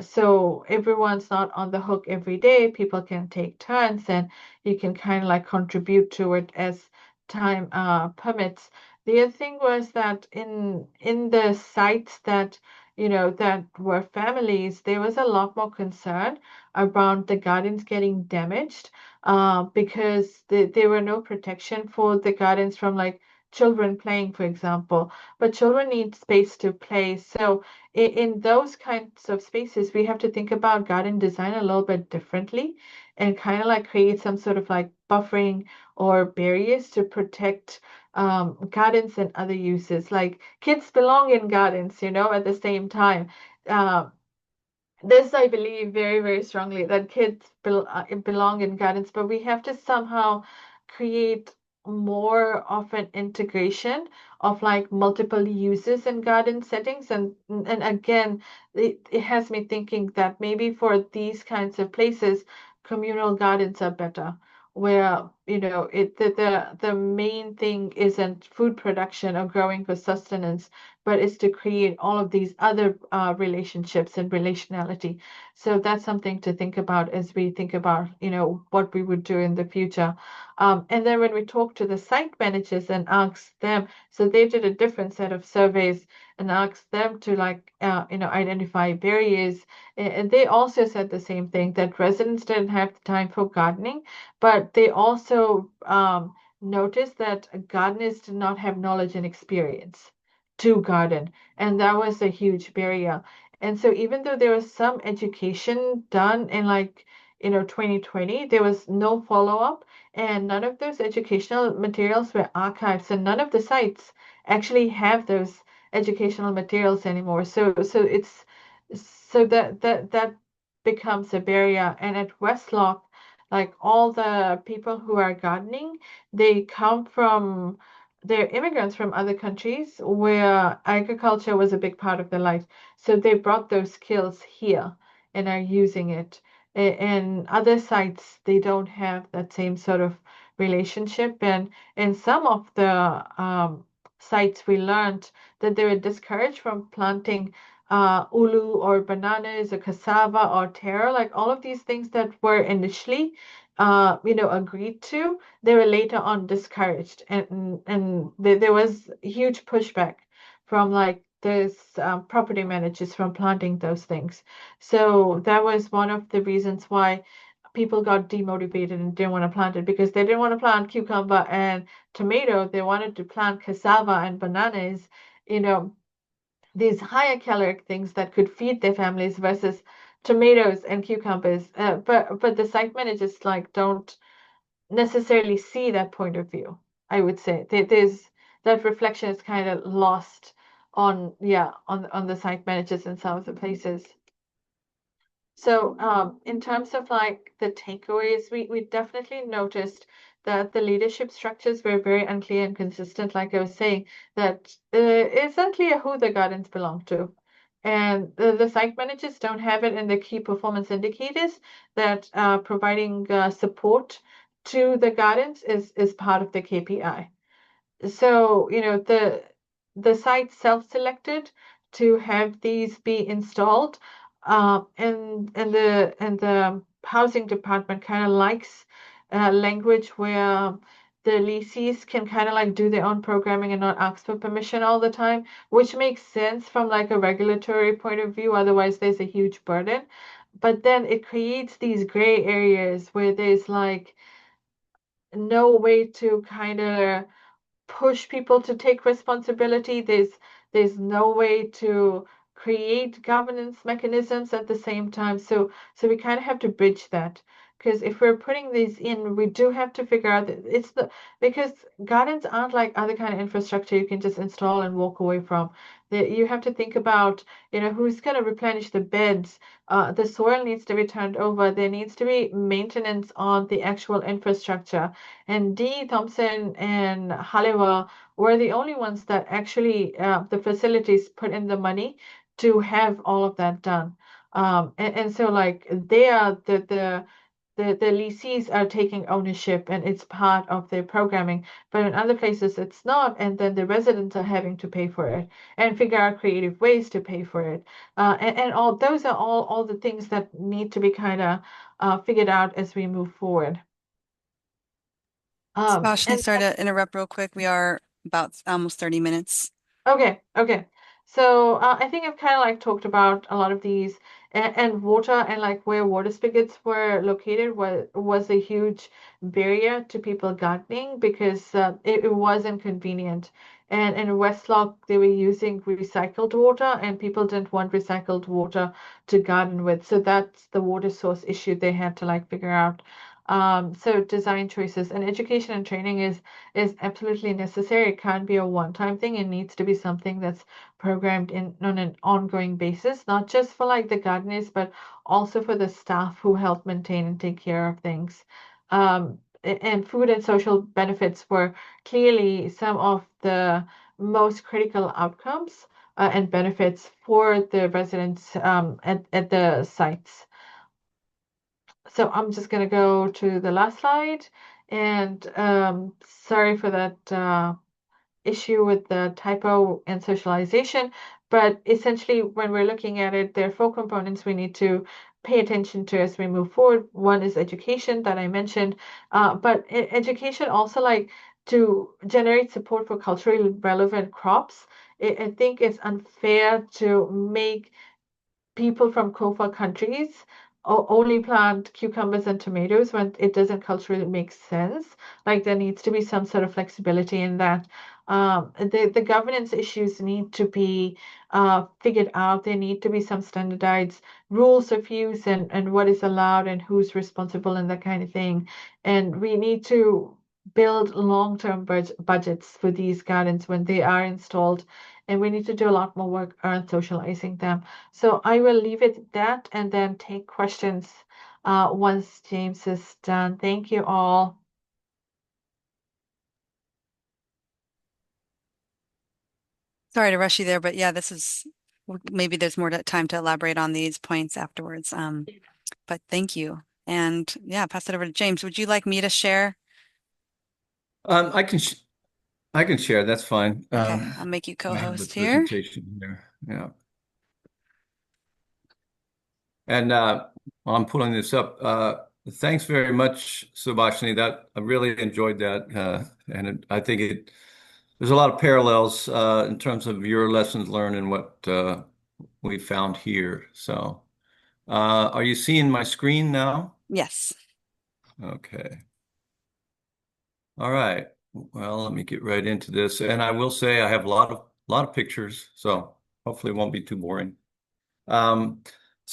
So everyone's not on the hook every day. People can take turns and you can kind of like contribute to it as time permits. The other thing was that in the sites that that were families, there was a lot more concern around the gardens getting damaged because there were no protection for the gardens from like children playing, for example. But children need space to play. So in those kinds of spaces, we have to think about garden design a little bit differently and kind of like create some sort of like buffering or barriers to protect gardens and other uses. Like kids belong in gardens, at the same time. Uh, this I believe very, very strongly that kids belong in gardens, but we have to somehow create more of an integration of like multiple uses in garden settings. And again, it has me thinking that maybe for these kinds of places, communal gardens are better, where the main thing isn't food production or growing for sustenance, but is to create all of these other relationships and relationality. So that's something to think about as we think about, what we would do in the future. And then when we talk to the site managers and ask them, so they did a different set of surveys and asked them to like, identify barriers. And they also said the same thing, that residents didn't have the time for gardening, but they also noticed that gardeners did not have knowledge and experience to garden. And that was a huge barrier. And so even though there was some education done in like, 2020, there was no follow-up and none of those educational materials were archived. So none of the sites actually have those educational materials anymore. So that becomes a barrier. And at Westlock, like all the people who are gardening, they come from they're immigrants from other countries where agriculture was a big part of their life. So they brought those skills here and are using it. And other sites, they don't have that same sort of relationship. And in some of the sites, we learned that they were discouraged from planting ulu or bananas or cassava or taro, like all of these things that were initially, agreed to, they were later on discouraged, and there was huge pushback from like this property managers from planting those things. So that was one of the reasons why people got demotivated and didn't want to plant it, because they didn't want to plant cucumber and tomato. They wanted to plant cassava and bananas, you know, these higher caloric things that could feed their families versus tomatoes and cucumbers. But the site managers like don't necessarily see that point of view. I would say there's that reflection is kind of lost on the site managers in some of the places. So in terms of like the takeaways, we definitely noticed that the leadership structures were very unclear and consistent. Like I was saying, that it's unclear who the gardens belong to. And the site managers don't have it in the key performance indicators that providing support to the gardens is part of the KPI. So, the site self-selected to have these be installed, and the housing department kind of likes language where the lessees can kind of like do their own programming and not ask for permission all the time, which makes sense from like a regulatory point of view. Otherwise, there's a huge burden. But then it creates these gray areas where there's like no way to kind of push people to take responsibility. There's no way to create governance mechanisms at the same time. So we kind of have to bridge that. Because if we're putting these in, we do have to figure out that because gardens aren't like other kind of infrastructure you can just install and walk away from. That you have to think about, who's going to replenish the beds. The soil needs to be turned over. There needs to be maintenance on the actual infrastructure. And D. Thompson and Halliwell were the only ones that actually, the facilities put in the money to have all of that done. And so like they are the lessees are taking ownership and it's part of their programming. But in other places it's not, and then the residents are having to pay for it and figure out creative ways to pay for it. And all those are all the things that need to be kind of figured out as we move forward. Vashni, And sorry to interrupt real quick. We are about almost 30 minutes. okay. So I think I've kind of like talked about a lot of these, and water and like where water spigots were located was a huge barrier to people gardening because it was inconvenient. And in Westlock, they were using recycled water, and people didn't want recycled water to garden with. So that's the water source issue they had to like figure out. So design choices and education and training is absolutely necessary. It can't be a one-time thing. It needs to be something that's programmed in on an ongoing basis, not just for like the gardeners, but also for the staff who help maintain and take care of things. And food and social benefits were clearly some of the most critical outcomes and benefits for the residents at the sites. So I'm just going to go to the last slide. And sorry for that issue with the typo and socialization. But essentially, when we're looking at it, there are four components we need to pay attention to as we move forward. One is education that I mentioned, but education also like to generate support for culturally relevant crops. I think it's unfair to make people from COFA countries only plant cucumbers and tomatoes when it doesn't culturally make sense. Like there needs to be some sort of flexibility in that. The governance issues need to be figured out. There need to be some standardized rules of use and what is allowed and who's responsible and that kind of thing. And we need to build long-term budgets for these gardens when they are installed. And we need to do a lot more work around socializing them. So I will leave it at that and then take questions once James is done. Thank you all. Sorry to rush you there, but yeah, this is maybe there's more time to elaborate on these points afterwards. But thank you. And yeah, pass it over to James. Would you like me to share? Um, I can sh I can share. That's fine. Okay, I'll make you I have the co-host here. presentation here. Yeah. And I'm pulling this up. Thanks very much, Subhashini. That I really enjoyed that, I think there's a lot of parallels in terms of your lessons learned and what we found here. So, are you seeing my screen now? Yes. Okay. All right. Well, let me get right into this. And I will say I have a lot of pictures, so hopefully it won't be too boring. Um,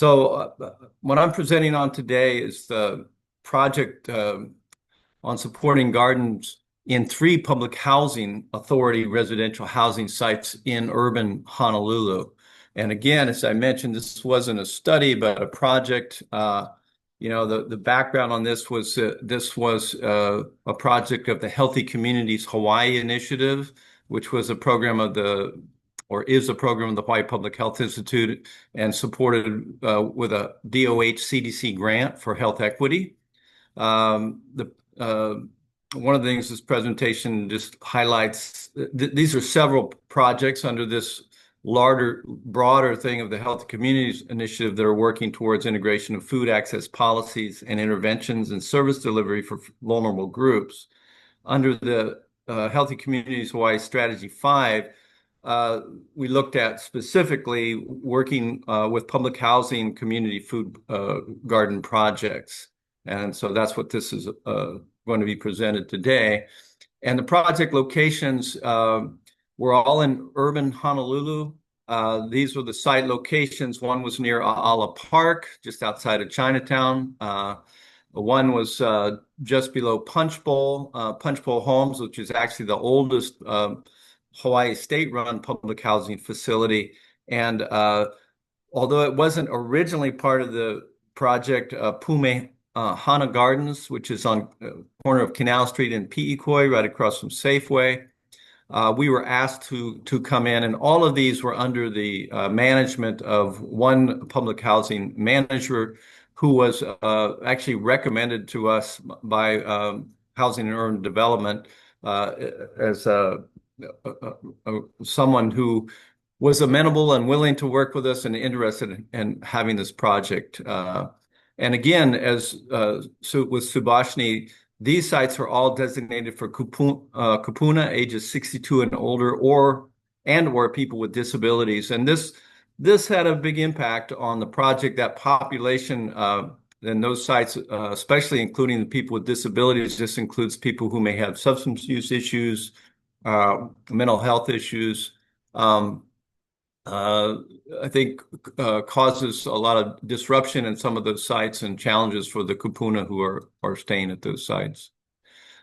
what I'm presenting on today is the project on supporting gardens in 3 public housing authority residential housing sites in urban Honolulu. And again, as I mentioned, this wasn't a study, but a project. The background on this was a project of the Healthy Communities Hawaii Initiative, which was a program of or is a program of the Hawaii Public Health Institute and supported with a DOH CDC grant for health equity. One of the things this presentation just highlights, these are several projects under this larger, broader thing of the Health Communities Initiative that are working towards integration of food access policies and interventions and service delivery for vulnerable groups. Under the Healthy Communities Hawaii Strategy 5, we looked at specifically working with public housing community food garden projects. And so that's what this is going to be presented today. And the project locations were all in urban Honolulu. These were the site locations. One was near A'ala Park, just outside of Chinatown. One was just below Punch Bowl Homes, which is actually the oldest Hawaii state-run public housing facility. And although it wasn't originally part of the project, Pume Hana Gardens, which is on the corner of Canal Street and Pi'ikoi, right across from Safeway. We were asked to come in, and all of these were under the management of one public housing manager who was actually recommended to us by Housing and Urban Development as someone who was amenable and willing to work with us and interested in having this project. And again, as with Subhashini, These sites are all designated for kupuna ages 62 and older, or people with disabilities. And this had a big impact on the project. That population and those sites, especially including the people with disabilities, this includes people who may have substance use issues, mental health issues. Um, uh, I think causes a lot of disruption in some of those sites and challenges for the kupuna who are staying at those sites.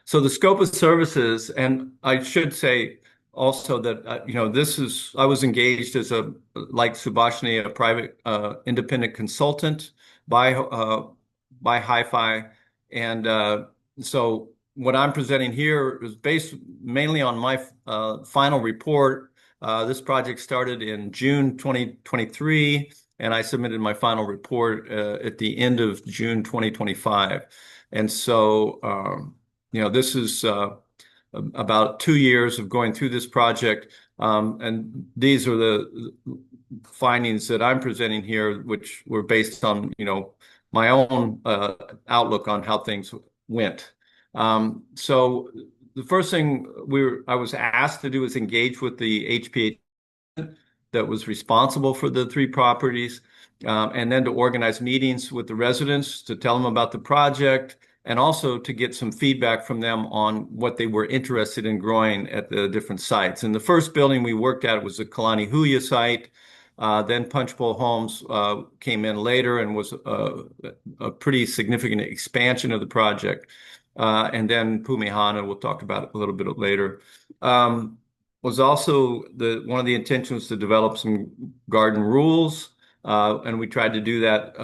So the scope of services, and I should say also that I was engaged as like Subhashini, a private independent consultant by Hi-Fi, and so what I'm presenting here is based mainly on my final report. This project started in June 2023, and I submitted my final report at the end of June 2025. And so, this is about 2 years of going through this project. And these are the findings that I'm presenting here, which were based on, my own outlook on how things went. So the first thing I was asked to do was engage with the HPH that was responsible for the 3 properties, and then to organize meetings with the residents to tell them about the project, and also to get some feedback from them on what they were interested in growing at the different sites. And the first building we worked at was the Kalani Huya site. Then Punchbowl Homes came in later and was a pretty significant expansion of the project. And then Pumihana, we'll talk about it a little bit later. Was also one of the intentions to develop some garden rules. And we tried to do that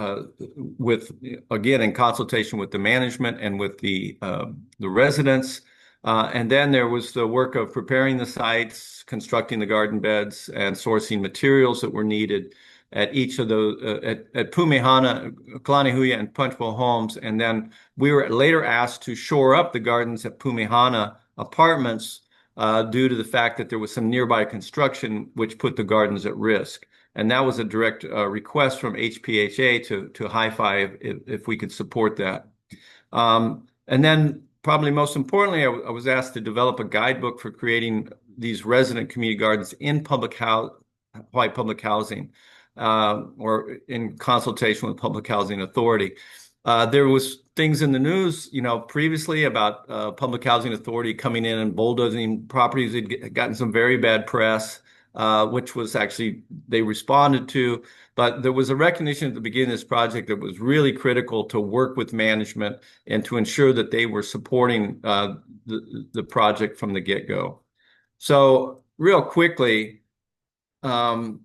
again, in consultation with the management and with the residents. And then there was the work of preparing the sites, constructing the garden beds, and sourcing materials that were needed at each of those, at Pumihana, Kalani Huya, and Punchbowl Homes. And then we were later asked to shore up the gardens at Pumihana Apartments due to the fact that there was some nearby construction which put the gardens at risk. And that was a direct request from HPHA to Hi-Fi if we could support that. And then probably most importantly, I was asked to develop a guidebook for creating these resident community gardens in Hawaii public housing, or in consultation with Public Housing Authority. There was things in the news, previously about Public Housing Authority coming in and bulldozing properties. They'd gotten some very bad press, which was actually they responded to. But there was a recognition at the beginning of this project that was really critical to work with management and to ensure that they were supporting the project from the get-go. So real quickly, Subhashini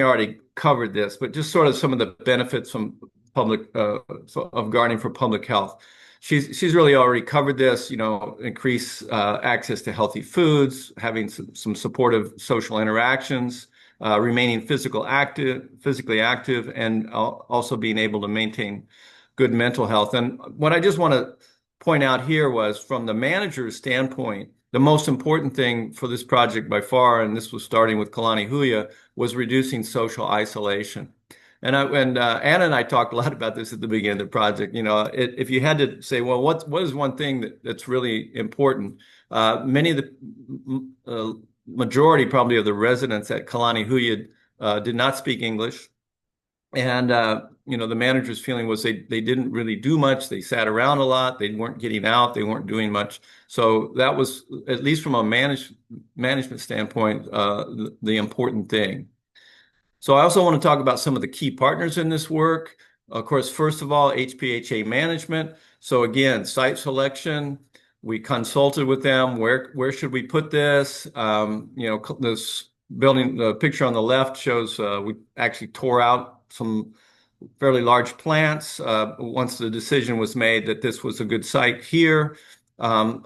already covered this, but just sort of some of the benefits from of gardening for public health. She's really already covered this, increase access to healthy foods, having some supportive social interactions, remaining physically active, and also being able to maintain good mental health. And what I just want to point out here was, from the manager's standpoint, the most important thing for this project by far, and this was starting with Kalani Huya, was reducing social isolation. And Anna and I talked a lot about this at the beginning of the project. If you had to say, well, what is one thing that's really important? Many of the majority probably of the residents at Kalani Huya did not speak English. And the manager's feeling was they didn't really do much. They sat around a lot. They weren't getting out. They weren't doing much. So that was, at least from a management standpoint, the important thing. So I also want to talk about some of the key partners in this work. Of course, first of all, HPHA management. So again, site selection. We consulted with them. Where should we put this? This building, the picture on the left shows we actually tore out some fairly large plants once the decision was made that this was a good site here.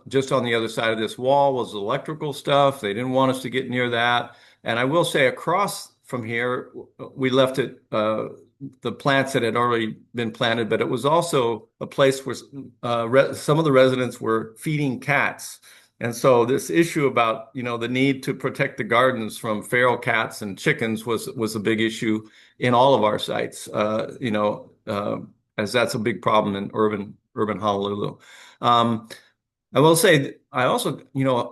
Just on the other side of this wall was electrical stuff. They didn't want us to get near that. And I will say, across from here, we left it the plants that had already been planted, but it was also a place where some of the residents were feeding cats. And so this issue about, the need to protect the gardens from feral cats and chickens was a big issue in all of our sites. as that's a big problem in urban Honolulu. I will say, I also,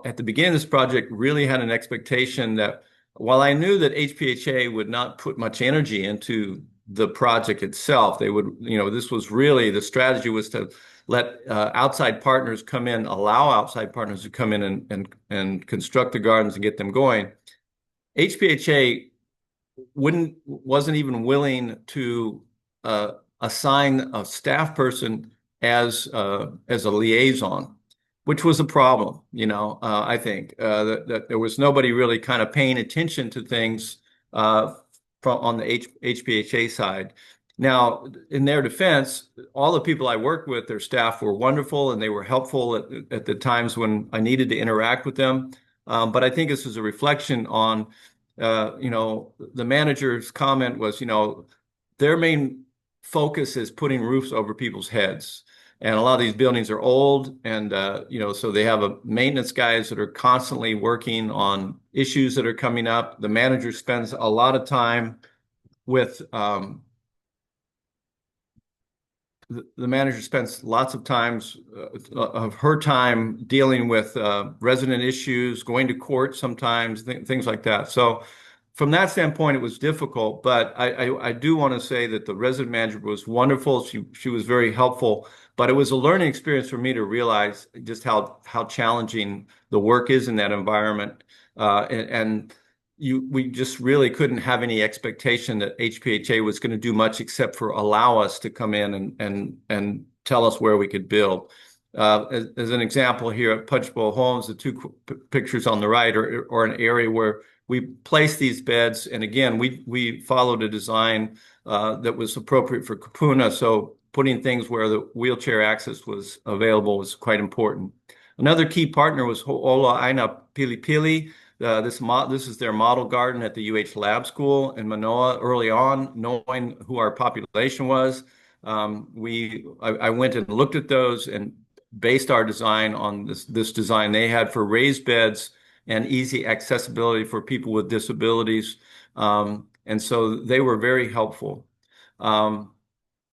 at the beginning of this project, really had an expectation that while I knew that HPHA would not put much energy into the project itself, they would, this was really the strategy was to let outside partners come in, allow outside partners to come in and construct the gardens and get them going. HPHA wasn't even willing to assign a staff person as a liaison, which was a problem. I think that there was nobody really kind of paying attention to things on the HPHA side. Now, in their defense, all the people I worked with, their staff were wonderful and they were helpful at the times when I needed to interact with them. But I think this is a reflection on the manager's comment was, their main focus is putting roofs over people's heads. And a lot of these buildings are old, and so they have maintenance guys that are constantly working on issues that are coming up. The manager spends a lot of time with the manager spends lots of times of her time dealing with resident issues, going to court sometimes, things like that. So from that standpoint, it was difficult, but I do want to say that the resident manager was wonderful. She was very helpful, but it was a learning experience for me to realize just how challenging the work is in that environment. And we just really couldn't have any expectation that HPHA was going to do much except for allow us to come in and tell us where we could build. As an example here at Punchbowl Homes, the two pictures on the right are an area where we placed these beds, and again, we followed a design that was appropriate for Kupuna, so putting things where the wheelchair access was available was quite important. Another key partner was Ho'ola'aina Pilipili. This is their model garden at the UH Lab School in Manoa. Early on, knowing who our population was, I went and looked at those and based our design on this design they had for raised beds and easy accessibility for people with disabilities. And so they were very helpful.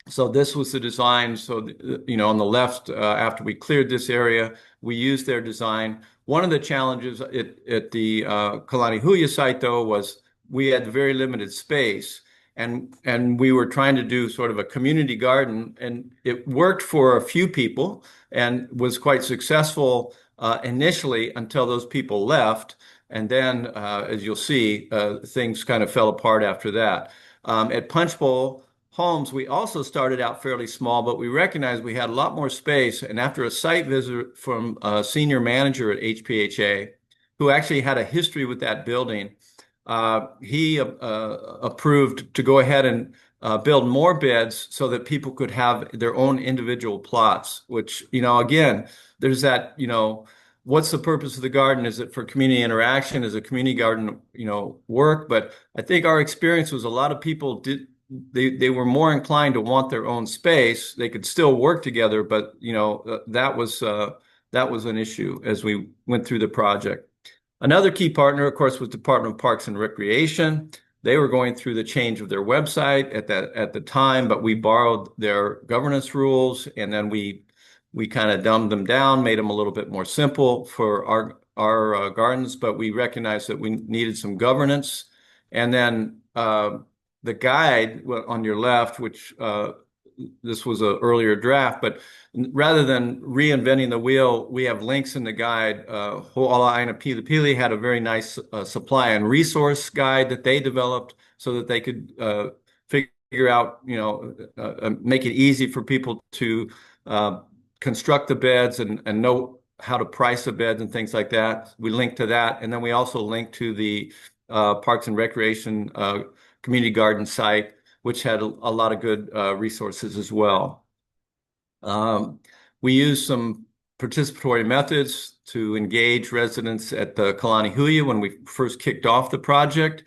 So this was the design. So, on the left, after we cleared this area, we used their design. One of the challenges at the Kalani Huia site, though, was we had very limited space. And we were trying to do sort of a community garden, and it worked for a few people and was quite successful initially until those people left. And then, as you'll see, things kind of fell apart after that. At Punchbowl Homes, we also started out fairly small, but we recognized we had a lot more space. And after a site visit from a senior manager at HPHA, who actually had a history with that building, he approved to go ahead and build more beds so that people could have their own individual plots, which, again, there's that, what's the purpose of the garden? Is it for community interaction? Is a community garden, work? But I think our experience was a lot of people they were more inclined to want their own space. They could still work together, but, that was an issue as we went through the project. Another key partner, of course, was Department of Parks and Recreation. They were going through the change of their website at the time, but we borrowed their governance rules, and then we kind of dumbed them down, made them a little bit more simple for our gardens, but we recognized that we needed some governance. And then the guide on your left, which this was an earlier draft, but rather than reinventing the wheel, we have links in the guide. Ho'ola'aina Pilipili had a very nice supply and resource guide that they developed so that they could figure out, make it easy for people to construct the beds and know how to price the beds and things like that. We linked to that. And then we also linked to the Parks and Recreation community garden site, which had a lot of good resources as well. We used some participatory methods to engage residents at the Kalani Huia when we first kicked off the project.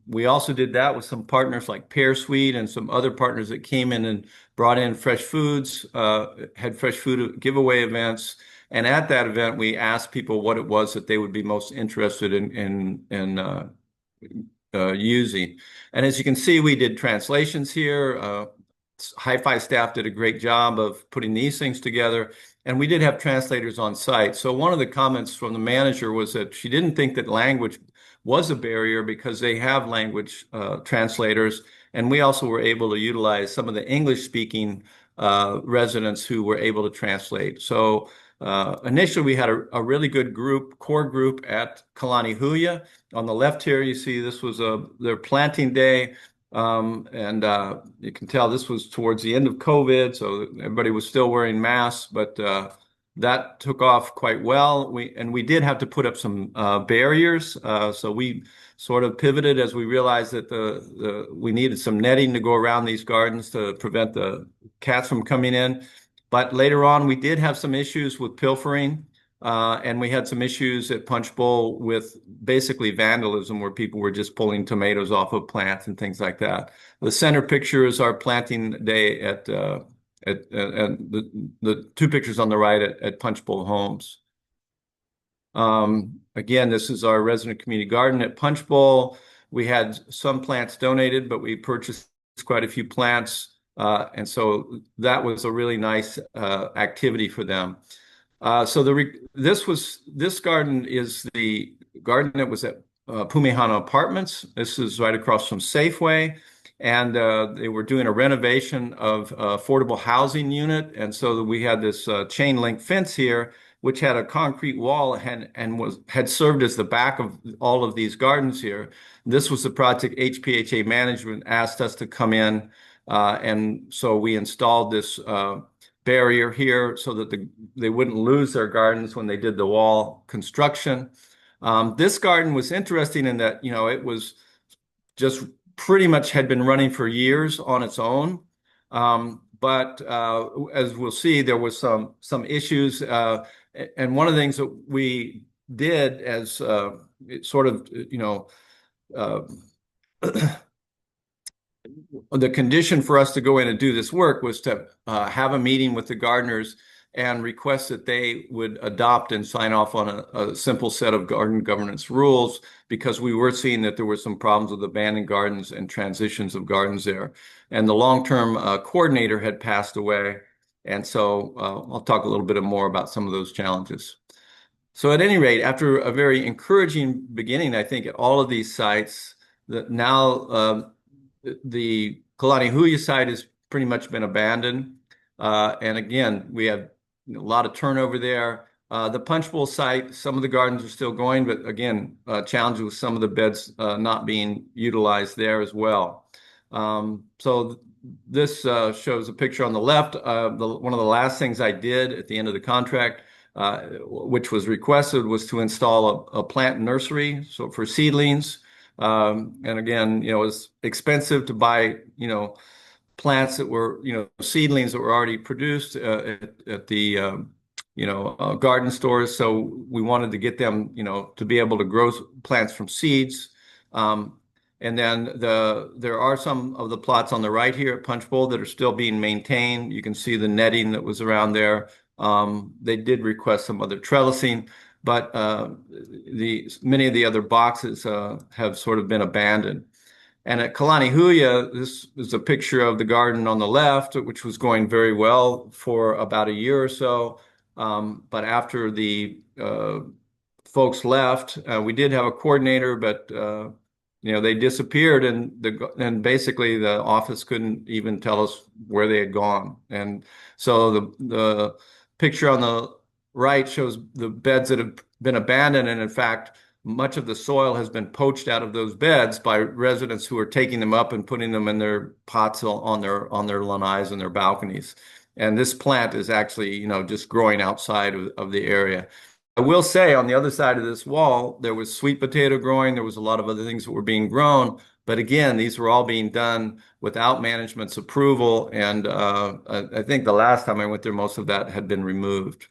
We also did that with some partners like Pear Sweet and some other partners that came in and brought in fresh foods, had fresh food giveaway events. And at that event, we asked people what it was that they would be most interested in using. And as you can see, we did translations here. Hi-Fi staff did a great job of putting these things together. And we did have translators on site. So one of the comments from the manager was that she didn't think that language was a barrier because they have language translators. And we also were able to utilize some of the English-speaking residents who were able to translate. So initially, we had a really good core group at Kalani Huya. On the left here, you see this was their planting day. And you can tell this was towards the end of COVID, so everybody was still wearing masks, but that took off quite well. We did have to put up some barriers, so we sort of pivoted as we realized that we needed some netting to go around these gardens to prevent the cats from coming in. But later on, we did have some issues with pilfering. And we had some issues at Punch Bowl with basically vandalism, where people were just pulling tomatoes off of plants and things like that. The center picture is our planting day and the two pictures on the right at Punch Bowl Homes. Again, this is our resident community garden at Punch Bowl. We had some plants donated, but we purchased quite a few plants. And so that was a really nice activity for them. So this garden is the garden that was at Pumihana Apartments. This is right across from Safeway, and they were doing a renovation of affordable housing unit, and so we had this chain link fence here, which had a concrete wall and had served as the back of all of these gardens here. This was the project HPHA management asked us to come in, and so we installed this barrier here so that they wouldn't lose their gardens when they did the wall construction. This garden was interesting in that, it was just pretty much had been running for years on its own. But as we'll see, there was some issues. And one of the things that we did as sort of, the condition for us to go in and do this work was to have a meeting with the gardeners and request that they would adopt and sign off on a simple set of garden governance rules, because we were seeing that there were some problems with abandoned gardens and transitions of gardens there. And the long-term coordinator had passed away. And so I'll talk a little bit more about some of those challenges. So at any rate, after a very encouraging beginning, I think at all of these sites, that now the Kalani Huya site has pretty much been abandoned. And again, we have a lot of turnover there. The Punch Bowl site, some of the gardens are still going, but again, challenges with some of the beds not being utilized there as well. So this shows a picture on the left. One of the last things I did at the end of the contract, which was requested, was to install a plant nursery, so for seedlings. And again, it was expensive to buy, plants that were, seedlings that were already produced at the, garden stores. So we wanted to get them, to be able to grow plants from seeds. And then there are some of the plots on the right here at Punch Bowl that are still being maintained. You can see the netting that was around there. They did request some other trellising, but many of the other boxes have sort of been abandoned. And at Kalani Huya, this is a picture of the garden on the left, which was going very well for about a year or so. But after the folks left, we did have a coordinator, but they disappeared, and basically the office couldn't even tell us where they had gone. And so the picture on the right shows the beds that have been abandoned, and in fact, much of the soil has been poached out of those beds by residents who are taking them up and putting them in their pots on their lanais and their balconies. And this plant is actually, just growing outside of the area. I will say on the other side of this wall, there was sweet potato growing. There was a lot of other things that were being grown. But again, these were all being done without management's approval. And I think the last time I went there, most of that had been removed.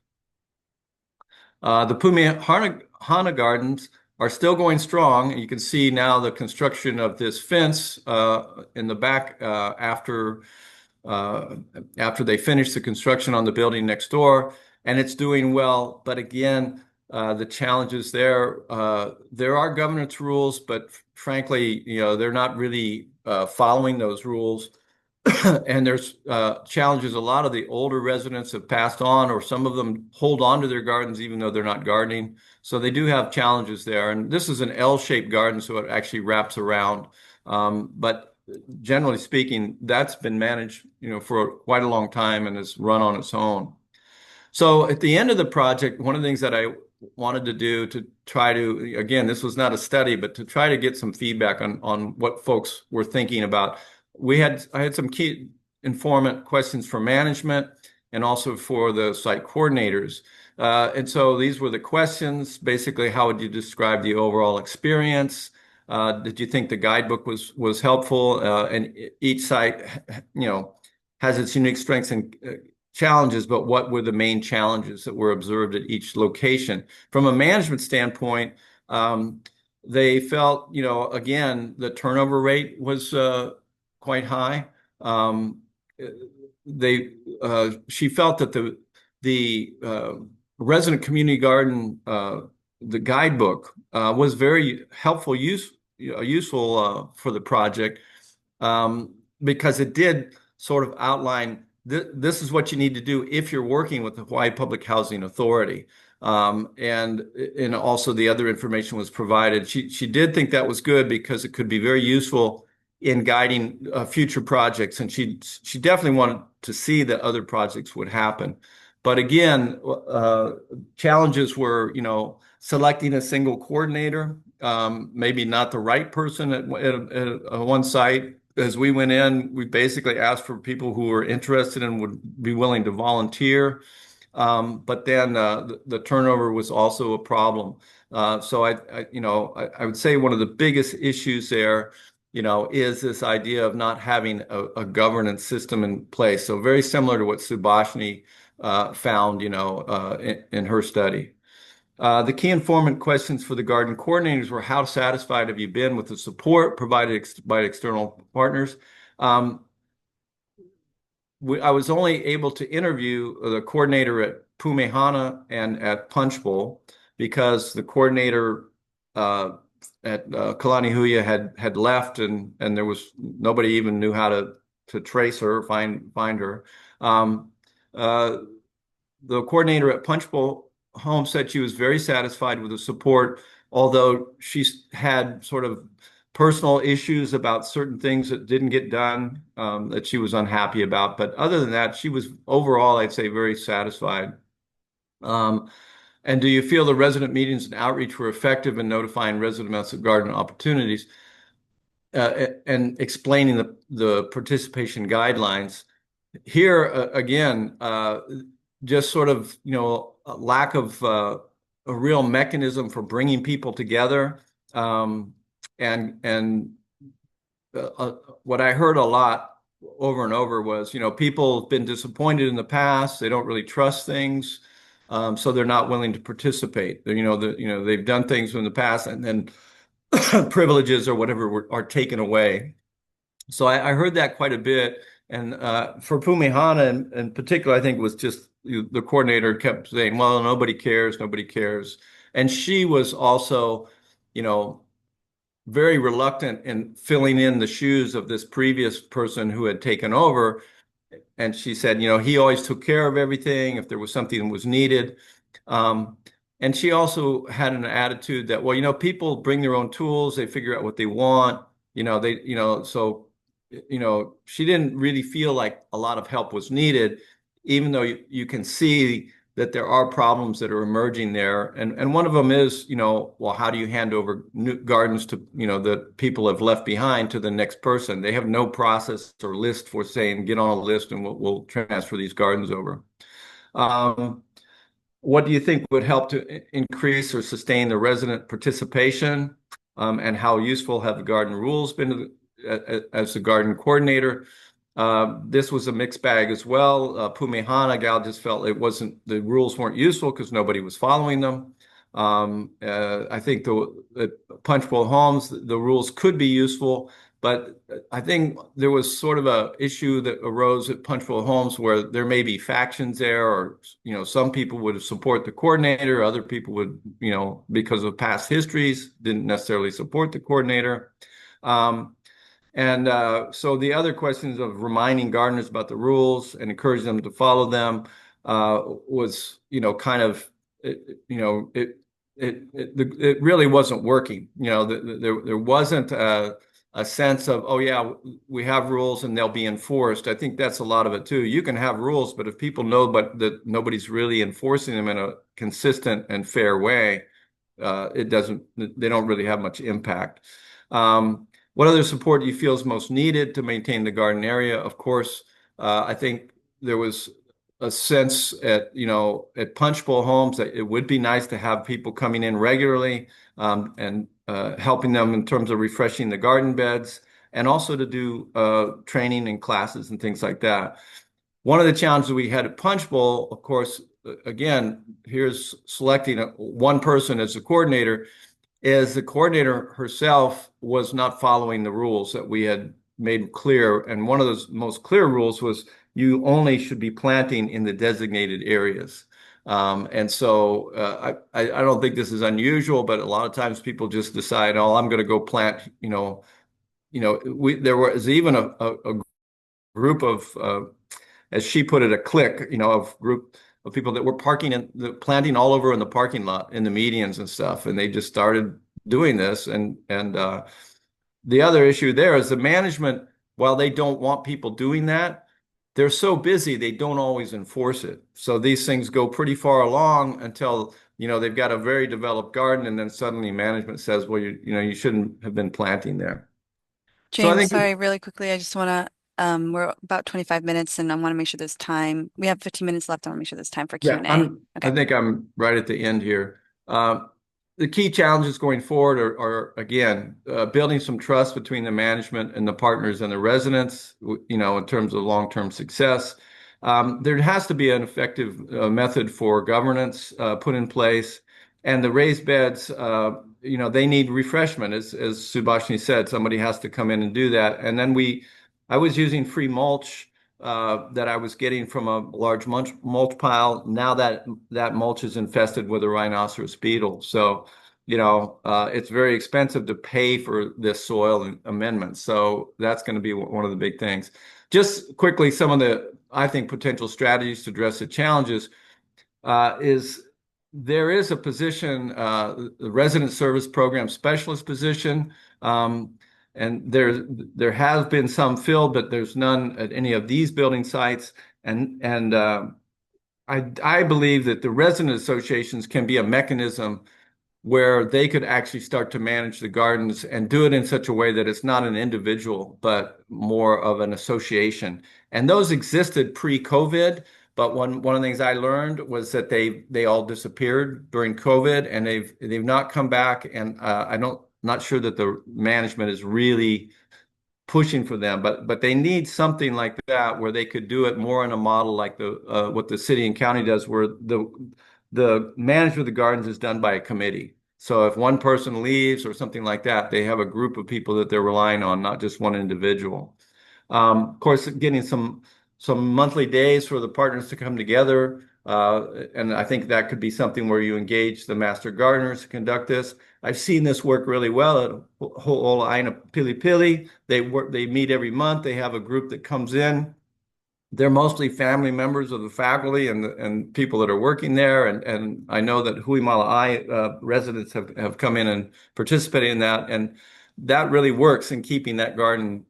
The Pumihana Gardens are still going strong. You can see now the construction of this fence in the back after they finish the construction on the building next door, and it's doing well. But again, the challenges there are governance rules, but frankly, they're not really following those rules. And there's challenges. A lot of the older residents have passed on, or some of them hold on to their gardens even though they're not gardening. So they do have challenges there. And this is an L-shaped garden, so it actually wraps around. But generally speaking, that's been managed, for quite a long time and has run on its own. So at the end of the project, one of the things that I wanted to do to try to, again, this was not a study, but to try to get some feedback on what folks were thinking about. I had some key informant questions for management and also for the site coordinators. And so these were the questions. Basically, how would you describe the overall experience? Did you think the guidebook was helpful? And each site, has its unique strengths and challenges, but what were the main challenges that were observed at each location? From a management standpoint, they felt, again, the turnover rate was quite high. She felt that the resident community garden, the guidebook, was very useful for the project, because it did sort of outline this is what you need to do if you're working with the Hawaii Public Housing Authority. And also the other information was provided. She did think that was good because it could be very useful in guiding future projects, and she definitely wanted to see that other projects would happen. But again, challenges were, selecting a single coordinator, maybe not the right person at one site. As we went in, we basically asked for people who were interested and would be willing to volunteer. But then the turnover was also a problem. So I would say one of the biggest issues there, is this idea of not having a governance system in place. So very similar to what Subhashini found, in her study. The key informant questions for the garden coordinators were: how satisfied have you been with the support provided by external partners? I was only able to interview the coordinator at Pumehana and at Punch Bowl because the coordinator at Kalani Huia had left, and there was nobody even knew how to trace her, find her. The coordinator at Punch Bowl Home said she was very satisfied with the support, although she had sort of personal issues about certain things that didn't get done, that she was unhappy about. But other than that, she was overall, I'd say, very satisfied. And do you feel the resident meetings and outreach were effective in notifying residents of garden opportunities, and explaining the participation guidelines? Here, again, just sort of, a lack of a real mechanism for bringing people together. And what I heard a lot over and over was, people have been disappointed in the past. They don't really trust things, so they're not willing to participate. They've done things in the past, and then privileges or whatever are taken away. So I heard that quite a bit. And for Pumehana in particular, I think it was just the coordinator kept saying, well, nobody cares, nobody cares. And she was also, very reluctant in filling in the shoes of this previous person who had taken over. And she said, he always took care of everything if there was something that was needed. And she also had an attitude that, well, people bring their own tools, they figure out what they want, so she didn't really feel like a lot of help was needed, even though you can see that there are problems that are emerging there. And one of them is, well, how do you hand over new gardens to, that people have left behind to the next person? They have no process or list for saying, get on a list and we'll transfer these gardens over. What do you think would help to increase or sustain the resident participation? And how useful have the garden rules been as the garden coordinator? This was a mixed bag as well. Pumehana gal just felt the rules weren't useful because nobody was following them. I think the Punch Bowl Homes, the rules could be useful, but I think there was sort of a issue that arose at Punch Bowl Homes where there may be factions there, or some people would support the coordinator, other people would, because of past histories, didn't necessarily support the coordinator. And so the other questions of reminding gardeners about the rules and encouraging them to follow them was, kind of, it really wasn't working. There wasn't a sense of, oh yeah, we have rules and they'll be enforced. I think that's a lot of it too. You can have rules, but if people know but that nobody's really enforcing them in a consistent and fair way, they don't really have much impact. What other support do you feel is most needed to maintain the garden area? Of course, I think there was a sense at Punch Bowl Homes that it would be nice to have people coming in regularly and helping them in terms of refreshing the garden beds and also to do training and classes and things like that. One of the challenges we had at Punch Bowl, of course, again, here's selecting one person as a coordinator, is the coordinator herself was not following the rules that we had made clear. And one of those most clear rules was you only should be planting in the designated areas. And so I don't think this is unusual, but a lot of times people just decide, oh, I'm going to go plant, there was even a group of, as she put it, a clique, of group of people that were parking and planting all over in the parking lot, in the medians and stuff, and they just started doing this. And the other issue there is the management, while they don't want people doing that, they're so busy they don't always enforce it. So these things go pretty far along until they've got a very developed garden, and then suddenly management says, well, you shouldn't have been planting there. So I James, think. sorry, really quickly, I just want to, we're about 25 minutes and I want to make sure there's time. We have 15 minutes left. I want to make sure there's time for Yeah, Q&A. I think I'm right at the end here. The key challenges going forward are again, building some trust between the management and the partners and the residents, in terms of long-term success. There has to be an effective method for governance put in place. And the raised beds, they need refreshment. As Subhashini said, somebody has to come in and do that. And then I was using free mulch that I was getting from a large mulch pile. Now that mulch is infested with a rhinoceros beetle. So, it's very expensive to pay for this soil amendment. So that's going to be one of the big things. Just quickly, some of the, I think, potential strategies to address the challenges is there is a position, the resident service program specialist position. And there has been some filled, but there's none at any of these building sites. And I believe that the resident associations can be a mechanism where they could actually start to manage the gardens and do it in such a way that it's not an individual, but more of an association. And those existed pre-COVID, but one of the things I learned was that they all disappeared during COVID, and they've not come back. And not sure that the management is really pushing for them, but they need something like that where they could do it more in a model like what the city and county does, where the management of the gardens is done by a committee. So if one person leaves or something like that, they have a group of people that they're relying on, not just one individual. Of course, getting some monthly days for the partners to come together. And I think that could be something where you engage the master gardeners to conduct this. I've seen this work really well at Ho'ola'aina Pili Pili. They meet every month. They have a group that comes in. They're mostly family members of the faculty and people that are working there. And I know that Hui Māla residents have come in and participated in that. And that really works in keeping that garden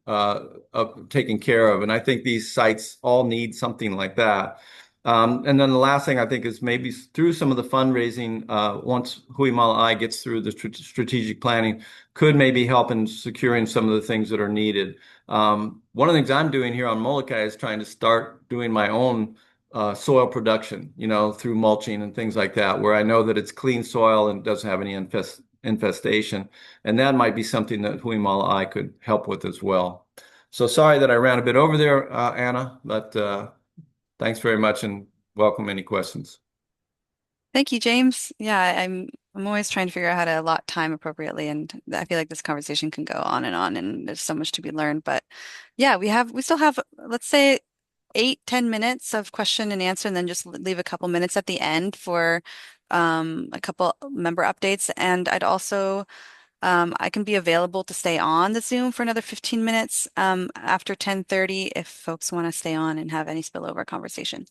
taken care of. And I think these sites all need something like that. And then the last thing I think is maybe through some of the fundraising, once Hui Māla gets through the strategic planning, could maybe help in securing some of the things that are needed. One of the things I'm doing here on Molokai is trying to start doing my own soil production, through mulching and things like that, where I know that it's clean soil and doesn't have any infestation. And that might be something that Hui Māla could help with as well. So sorry that I ran a bit over there, Anna, but thanks very much and welcome any questions. Thank you, James. Yeah, I'm always trying to figure out how to allot time appropriately, and I feel like this conversation can go on, and there's so much to be learned. But yeah, we still have, let's say, 8-10 minutes of question and answer, and then just leave a couple minutes at the end for a couple member updates. And I'd also I can be available to stay on the Zoom for another 15 minutes after 10:30 if folks want to stay on and have any spillover conversation.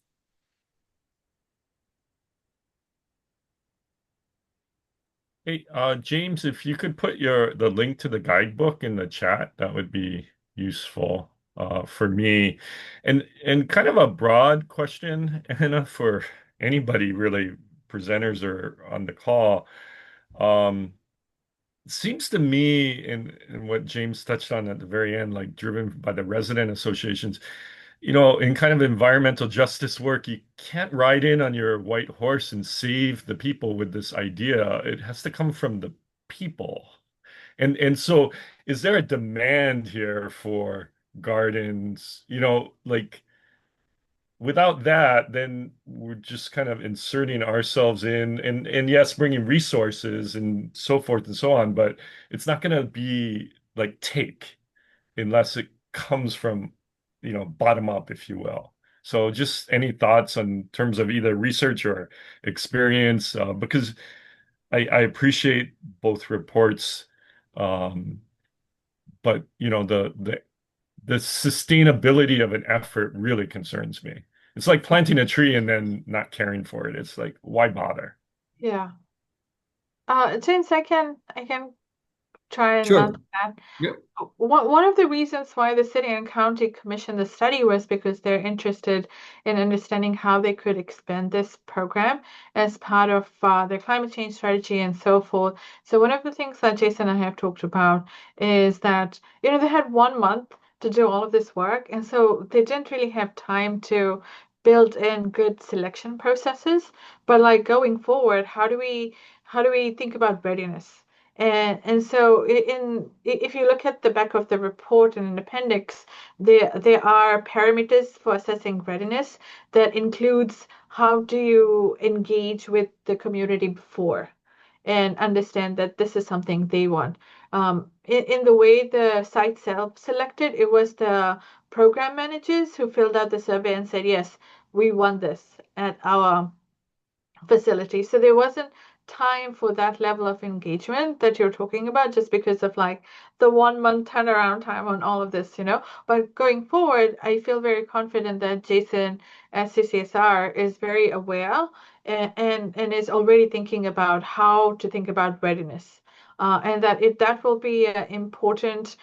Hey, James, if you could put the link to the guidebook in the chat, that would be useful for me. And kind of a broad question, Anna, for anybody really, presenters or on the call. Um, Seems to me, in what James touched on at the very end, like driven by the resident associations, in kind of environmental justice work, you can't ride in on your white horse and save the people with this idea. It has to come from the people. And so is there a demand here for gardens? Like without that, then we're just kind of inserting ourselves in and yes, bringing resources and so forth and so on, but it's not going to be like take unless it comes from, bottom up, if you will. So just any thoughts on terms of either research or experience, because I appreciate both reports, um, but the sustainability of an effort really concerns me. It's like planting a tree and then not caring for it. It's like, why bother? Yeah. James, I can try and Sure. answer that. Yep. One of the reasons why the city and county commissioned the study was because they're interested in understanding how they could expand this program as part of their climate change strategy and so forth. So one of the things that Jason and I have talked about is that, they had 1 month to do all of this work, and so they didn't really have time to build in good selection processes. But like going forward, how do we think about readiness? And so if you look at the back of the report in an appendix, there are parameters for assessing readiness that includes how do you engage with the community before and understand that this is something they want. In the way the site self-selected, it was the program managers who filled out the survey and said, yes, we want this at our facility. So there wasn't time for that level of engagement that you're talking about just because of like the 1 month turnaround time on all of this. But going forward, I feel very confident that Jason at CCSR is very aware and is already thinking about how to think about readiness. And that will be an important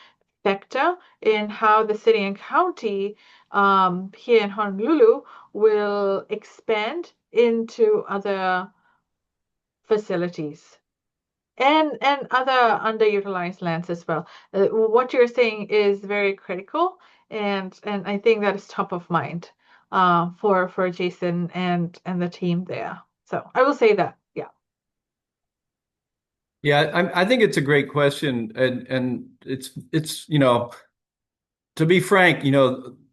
factor in how the city and county here in Honolulu will expand into other facilities and other underutilized lands as well. What you're saying is very critical, and I think that is top of mind for Jason and the team there. So I will say that, yeah. Yeah, I think it's a great question, and it's to be frank,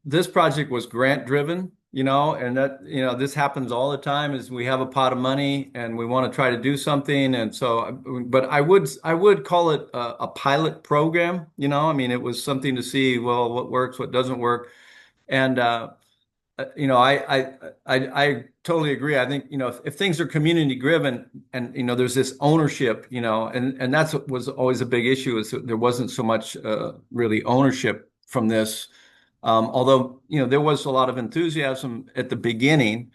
this project was grant driven, and that, this happens all the time is we have a pot of money and we want to try to do something. And so, but I would call it a pilot program, I mean, it was something to see, well, what works, what doesn't work. And, I totally agree. I think, if things are community driven and, there's this ownership, and that's what was always a big issue is that there wasn't so much really ownership from this. Although, there was a lot of enthusiasm at the beginning,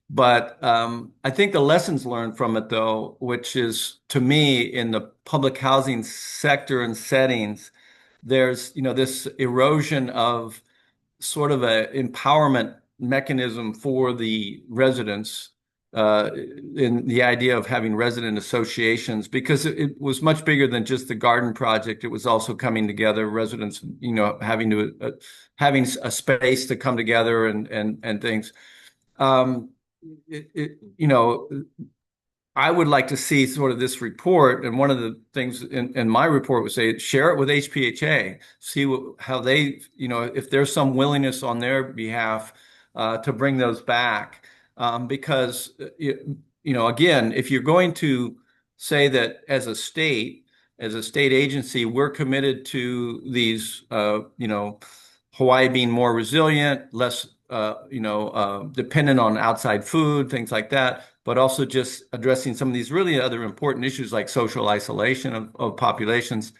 but I think the lessons learned from it, though, which is to me in the public housing sector and settings, there's, this erosion of sort of a empowerment mechanism for the residents in the idea of having resident associations because it was much bigger than just the garden project. It was also coming together, residents, having a space to come together and things. Um, it, it, you know, I would like to see sort of this report, and one of the things in my report would say share it with HPHA, see how they, if there's some willingness on their behalf to bring those back, because again, if you're going to say that as a state agency, we're committed to these, Hawaii being more resilient, less dependent on outside food, things like that, but also just addressing some of these really other important issues like social isolation of populations.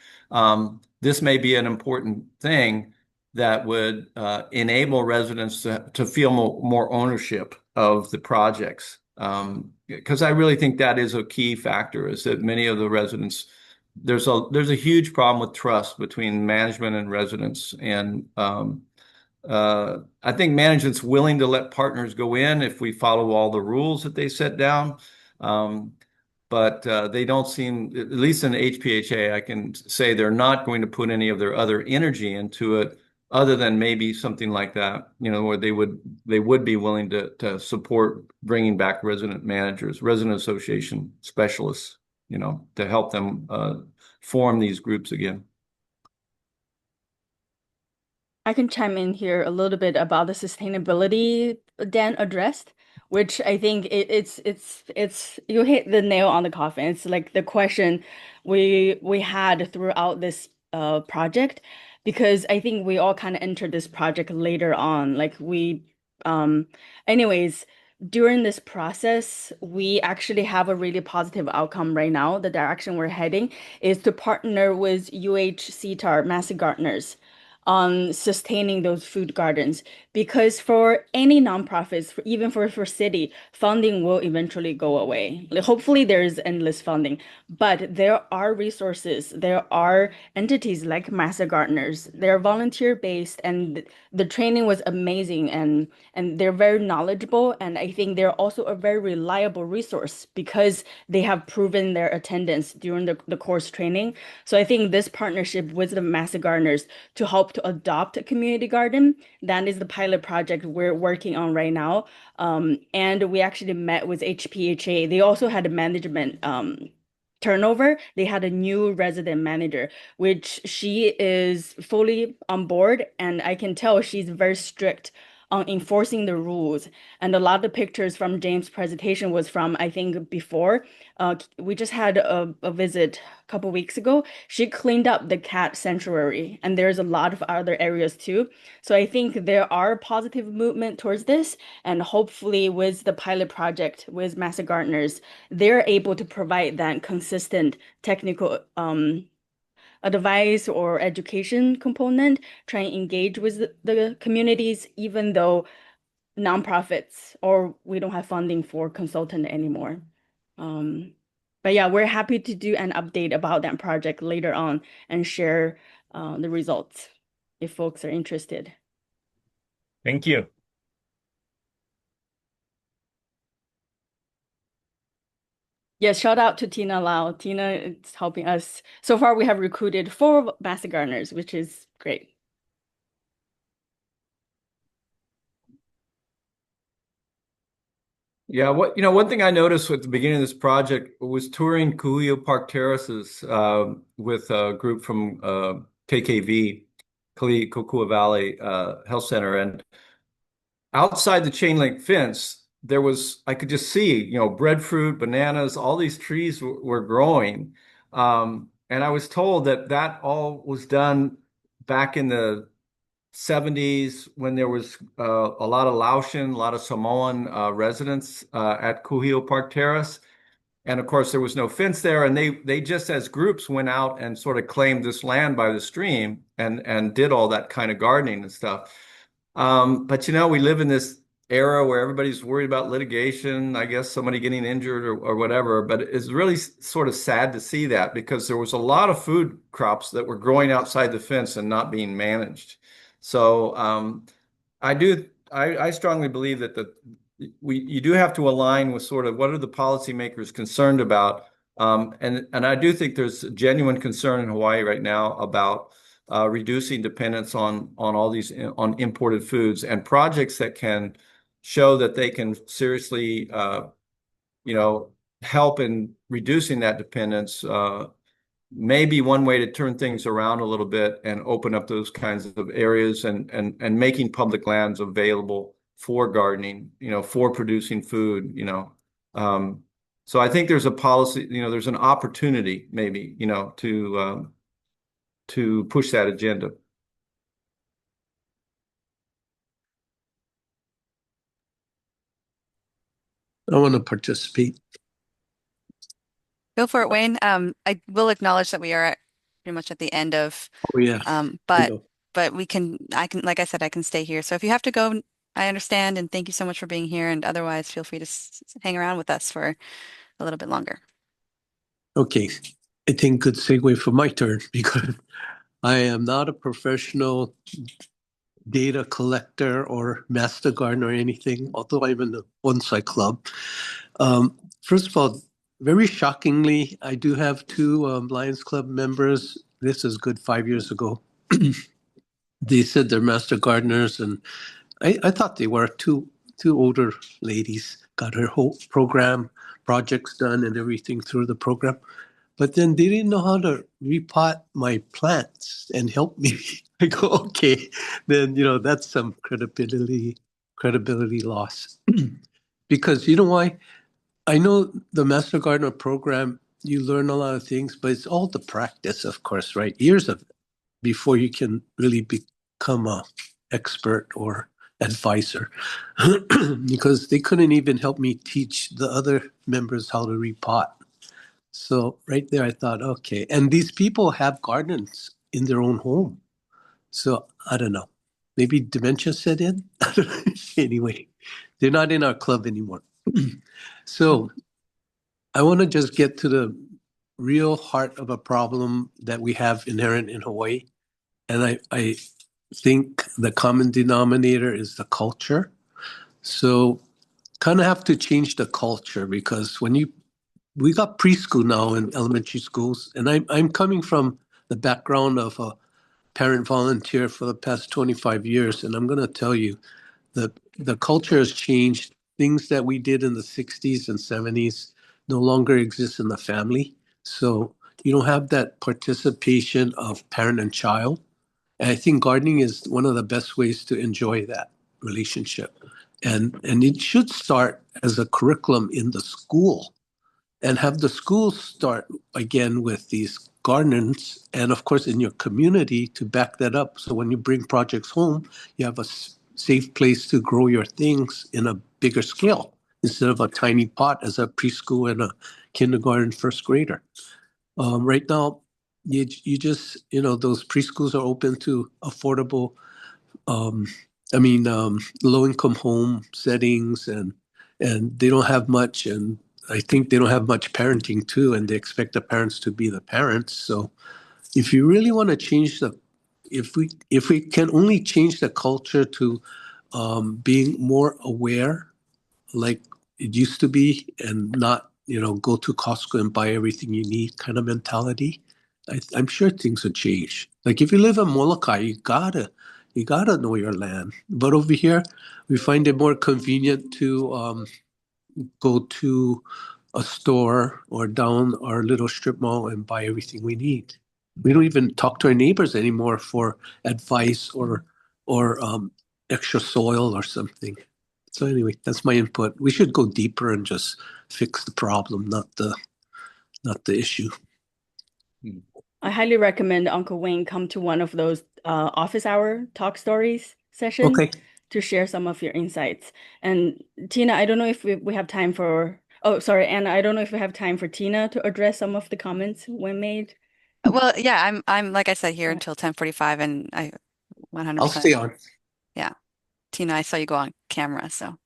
This may be an important thing that would enable residents to feel more ownership of the projects. Because I really think that is a key factor, is that many of the residents, there's a huge problem with trust between management and residents. And I think management's willing to let partners go in if we follow all the rules that they set down. But they don't seem, at least in HPHA, I can say they're not going to put any of their other energy into it, other than maybe something like that, where they would be willing to support bringing back resident managers, resident association specialists, to help them form these groups again. I can chime in here a little bit about the sustainability Dan addressed, which I think it's you hit the nail on the coffin. It's like the question we had throughout this project, because I think we all kind of entered this project later on. Um anyways, during this process, we actually have a really positive outcome right now. The direction we're heading is to partner with UHCTAR Massey Gardeners on sustaining those food gardens, because for any nonprofits, even for city, funding will eventually go away. Like, hopefully there's endless funding, but there are resources, there are entities like Master Gardeners. They're volunteer based, and the training was amazing, and they're very knowledgeable, and I think they're also a very reliable resource because they have proven their attendance during the course training. So I think this partnership with the Master Gardeners to help to adopt a community garden, that is the pilot project we're working on right now. And we actually met with HPHA. They also had a management turnover. They had a new resident manager, which she is fully on board, and I can tell she's very strict on enforcing the rules. And a lot of the pictures from James' presentation was from, I think, before. We just had a visit a couple weeks ago. She cleaned up the cat sanctuary, and there's a lot of other areas too. So I think there are positive movement towards this, and hopefully with the pilot project with Master Gardeners, they're able to provide that consistent technical advice or education component, try and engage with the communities, even though nonprofits or we don't have funding for consultant anymore. But yeah, we're happy to do an update about that project later on and share the results if folks are interested. Thank you. Yes, shout out to Tina Lau. Tina is helping us. So far, we have recruited 4 Master Gardeners, which is great. Yeah, one thing I noticed at the beginning of this project was touring Kuhio Park Terraces with a group from KKV, Kokua Valley Health Center, and outside the chain link fence, I could just see, breadfruit, bananas, all these trees were growing. And I was told that all was done back in the 70s when there was a lot of Laotian, a lot of Samoan residents at Kuhio Park Terrace. And of course, there was no fence there. And they just as groups went out and sort of claimed this land by the stream and did all that kind of gardening and stuff. But we live in this era where everybody's worried about litigation, I guess somebody getting injured or whatever. But it's really sort of sad to see that, because there was a lot of food crops that were growing outside the fence and not being managed. So I strongly believe that you do have to align with sort of what are the policymakers concerned about. And I do think there's a genuine concern in Hawaii right now about reducing dependence on all these on imported foods, and projects that can show that they can seriously help in reducing that dependence. Maybe one way to turn things around a little bit and open up those kinds of areas, and making public lands available for gardening, for producing food, So I think there's a policy, there's an opportunity maybe, to push that agenda. I want to participate. Go for it, Wayne. I will acknowledge that we are pretty much at the end of, Oh yeah, um, I but know. but I can, like I said, I can stay here. So if you have to go, I understand, and thank you so much for being here. And otherwise, feel free to hang around with us for a little bit longer. Okay, I think good segue for my turn because I am not a professional data collector or master gardener or anything, although I'm in the bonsai club. First of all, very shockingly, I do have two Lions Club members. This is good 5 years ago. They said they're master gardeners, and I thought they were two older ladies. Got her whole program, projects done, and everything through the program. But then they didn't know how to repot my plants and help me. I go, okay, then that's some credibility loss. Because you know why? I know the Master Gardener program, you learn a lot of things, but it's all the practice, of course, right? Years of it before you can really become a expert or advisor. Because they couldn't even help me teach the other members how to repot. So right there, I thought, okay. And these people have gardens in their own home. So I don't know. Maybe dementia set in. Anyway, they're not in our club anymore. So I want to just get to the real heart of a problem that we have inherent in Hawaii. And I think the common denominator is the culture. So kind of have to change the culture because we got preschool now in elementary schools, and I'm coming from the background of a parent volunteer for the past 25 years, and I'm going to tell you the culture has changed. Things that we did in the 60s and 70s no longer exist in the family. So you don't have that participation of parent and child. And I think gardening is one of the best ways to enjoy that relationship. And it should start as a curriculum in the school and have the schools start again with these gardens and of course in your community to back that up. So when you bring projects home, you have a safe place to grow your things in a bigger scale instead of a tiny pot as a preschool and a kindergarten first grader. Right now, you just, those preschools are open to affordable, um, low income home settings, and they don't have much. And I think they don't have much parenting too, and they expect the parents to be the parents. So if you really want to change if we can only change the culture to being more aware like it used to be and not, go to Costco and buy everything you need kind of mentality, I'm sure things would change. Like if you live in Molokai, you gotta know your land. But over here, we find it more convenient to go to a store or down our little strip mall and buy everything we need. We don't even talk to our neighbors anymore for advice or extra soil or something. So anyway, that's my input. We should go deeper and just fix the problem, not the issue. I highly recommend Uncle Wayne come to one of those office hour talk stories sessions Okay. to share some of your insights. And Tina, I don't know if we have time for, oh, sorry, Anna, I don't know if we have time for Tina to address some of the comments we made. Well, yeah, I'm like I said here until 10:45, and I I'll 100%. stay on. Yeah, Tina, I saw you go on camera, so.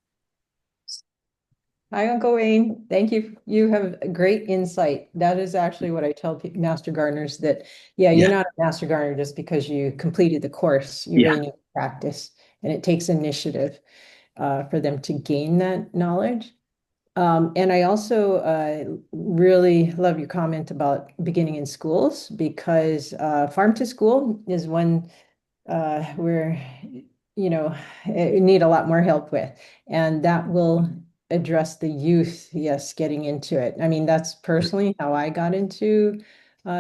Hi, Uncle Wayne. Thank you. You have a great insight. That is actually what I tell master gardeners that, yeah, you're Yeah. not a master gardener just because you completed the course. You Yeah. really need to practice, and it takes initiative for them to gain that knowledge. And I also really love your comment about beginning in schools because farm to school is one we're, need a lot more help with. And that will address the youth, yes, getting into it. I mean, that's personally how I got into,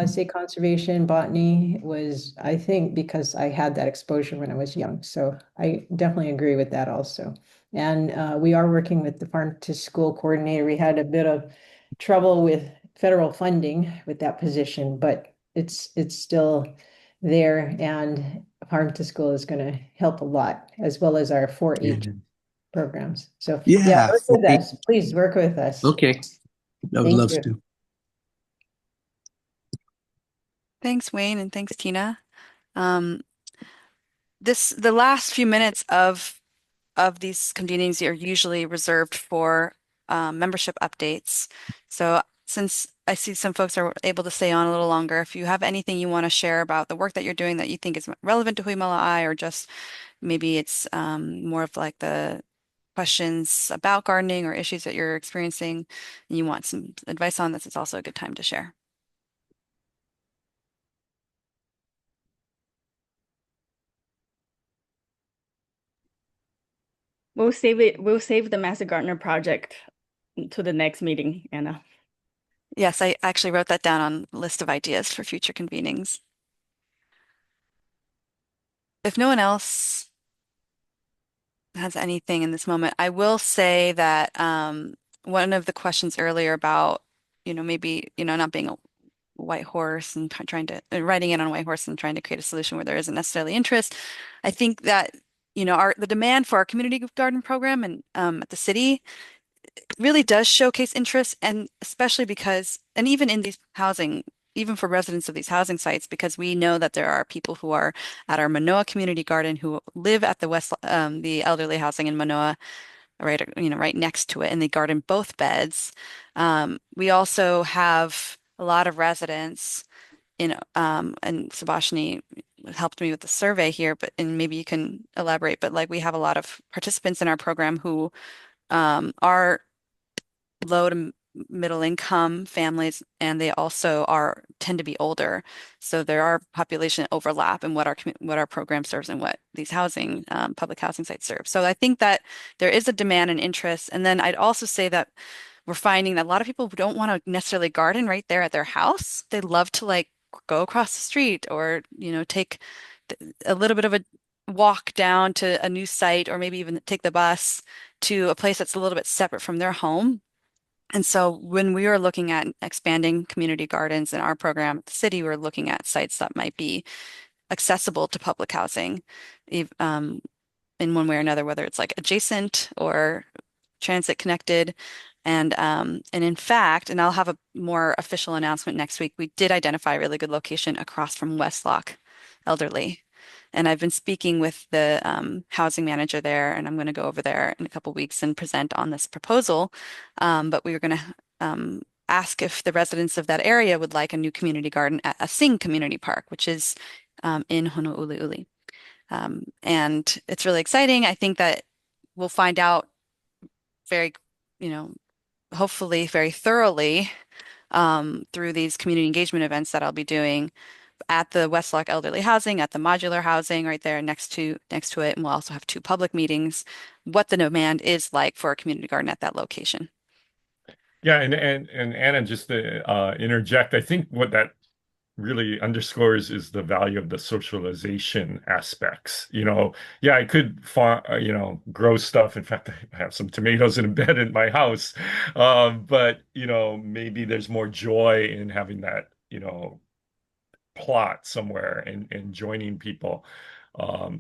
say, conservation, botany was, I think, because I had that exposure when I was young. So I definitely agree with that also. And we are working with the farm to school coordinator. We had a bit of trouble with federal funding with that position, but it's still there, and farm to school is going to help a lot, as well as our 4-H programs. So yeah, Yeah. work with us. Please work with us. Okay. I would Thank love you. to. Thanks, Wayne, and thanks, Tina. Um, the last few minutes of these convenings are usually reserved for membership updates. So since I see some folks are able to stay on a little longer, if you have anything you want to share about the work that you're doing that you think is relevant to Hui Māla I, or just maybe it's more of like the questions about gardening or issues that you're experiencing and you want some advice on, this is also a good time to share. We'll save it. We'll save the Master Gardener project to the next meeting, Anna. Yes, I actually wrote that down on a list of ideas for future convenings. If no one else has anything in this moment, I will say that one of the questions earlier about, maybe, not being a white horse and trying to riding in on a white horse and trying to create a solution where there isn't necessarily interest. I think that, the demand for our community garden program and at the city really does showcase interest, and especially because, and even in these housing, even for residents of these housing sites, because we know that there are people who are at our Manoa community garden who live at the elderly housing in Manoa, right, right next to it, and they garden both beds. We also have a lot of residents and Subhashini helped me with the survey here, and maybe you can elaborate, but like we have a lot of participants in our program who are low to middle income families, and they also tend to be older. So there are population overlap in what our program serves and what these public housing sites serve. So I think that there is a demand and interest. And then I'd also say that we're finding that a lot of people don't want to necessarily garden right there at their house. They love to like go across the street or, take a little bit of a walk down to a new site, or maybe even take the bus to a place that's a little bit separate from their home. And so when we were looking at expanding community gardens in our program at the city, we were looking at sites that might be accessible to public housing, in one way or another, whether it's like adjacent or transit connected. And in fact, and I'll have a more official announcement next week, we did identify a really good location across from Westlock Elderly. And I've been speaking with the housing manager there, and I'm going to go over there in a couple weeks and present on this proposal. But we were going to ask if the residents of that area would like a new community garden at a Sing Community Park, which is in Honouliuli. And it's really exciting. I think that we'll find out very, you know, hopefully very thoroughly through these community engagement events that I'll be doing at the Westlock Elderly Housing, at the modular housing right there next to it, and we'll also have two public meetings, what the demand is like for a community garden at that location. Yeah, and Anna, just to interject, I think what that really underscores is the value of the socialization aspects. Yeah, I could grow stuff. In fact, I have some tomatoes in a bed in my house. But maybe there's more joy in having that, plot somewhere and joining people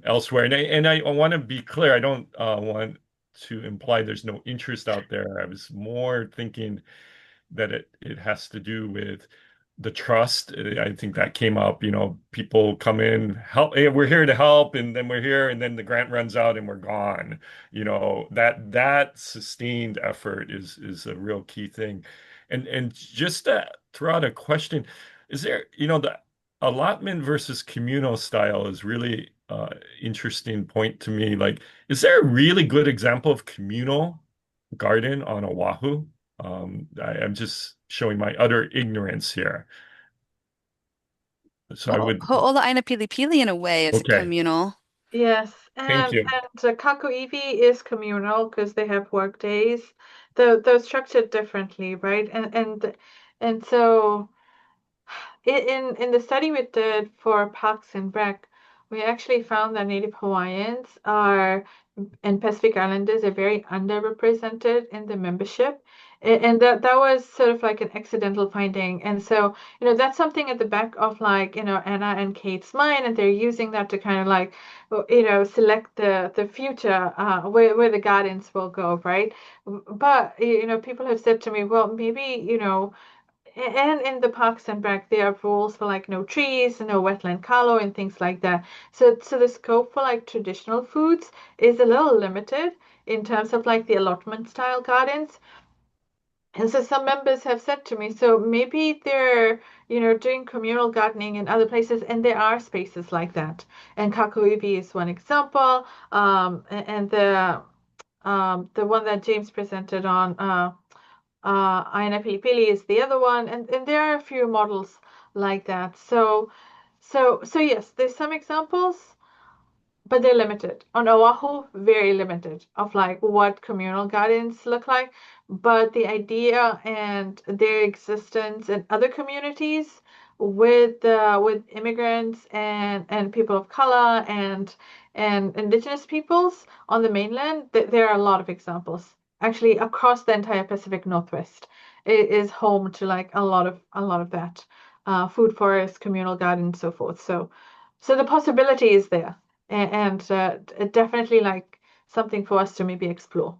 elsewhere. And I want to be clear, I don't want to imply there's no interest out there. I was more thinking that it has to do with the trust. I think that came up. People come in, help. Hey, we're here to help, and then we're here, and then the grant runs out, and we're gone. That sustained effort is a real key thing. And just to throw out a question, is there, the allotment versus communal style is really interesting point to me. Like, is there a really good example of communal garden on Oahu? I'm just showing my utter ignorance here. So I would, Ho'ola Aina Pili Pili in a way is okay, communal. Yes, thank you. and Kakuivi is communal because they have work days. They're structured differently, right? And so in the study we did for Parks and Rec, we actually found that Native Hawaiians and Pacific Islanders are very underrepresented in the membership. And that was sort of like an accidental finding. And so, that's something at the back of like, Anna and Kate's mind, and they're using that to kind of like, select the future where the gardens will go, right? But, people have said to me, well, maybe, and in the parks and back, there are rules for like no trees, no wetland fallow, and things like that. So the scope for like traditional foods is a little limited in terms of like the allotment style gardens. And so some members have said to me, so maybe they're, doing communal gardening in other places, and there are spaces like that. And Kakuibi is one example, and the one that James presented on Aina Pilipili is the other one, and there are a few models like that. So yes, there's some examples, but they're limited. On Oahu, very limited of like what communal gardens look like. But the idea and their existence in other communities with immigrants and people of color and indigenous peoples on the mainland, there are a lot of examples. Actually, across the entire Pacific Northwest, it is home to like a lot of that food forest, communal garden, and so forth. So the possibility is there and definitely like something for us to maybe explore.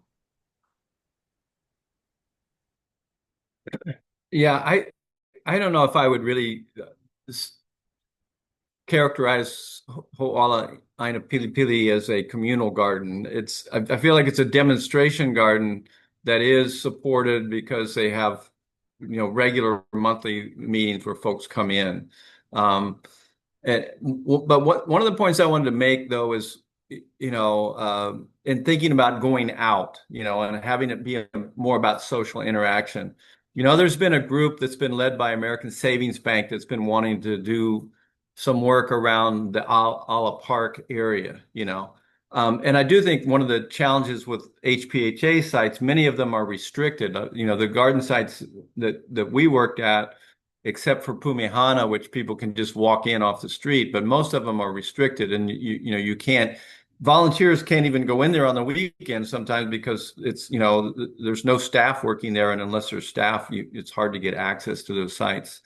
Yeah, I don't know if I would really characterize Ho'ala Aina Pilipili as a communal garden. I feel like it's a demonstration garden that is supported because they have, regular monthly meetings where folks come in. Um, but one of the points I wanted to make though is, in thinking about going out, and having it be more about social interaction. There's been a group that's been led by American Savings Bank that's been wanting to do some work around the Ala Park area, and I do think one of the challenges with HPHA sites, many of them are restricted. The garden sites that we worked at, except for Pumihana, which people can just walk in off the street, but most of them are restricted, and you can't. Volunteers can't even go in there on the weekend sometimes because there's no staff working there, and unless there's staff, it's hard to get access to those sites.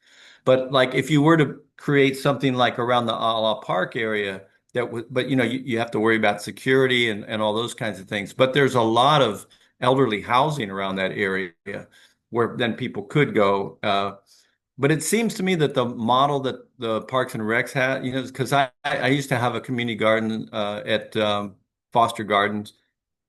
But like if you were to create something like around the Ala Park area, but you have to worry about security and all those kinds of things. But there's a lot of elderly housing around that area where then people could go. But it seems to me that the model that the Parks and Recs had, because I used to have a community garden at Foster Gardens.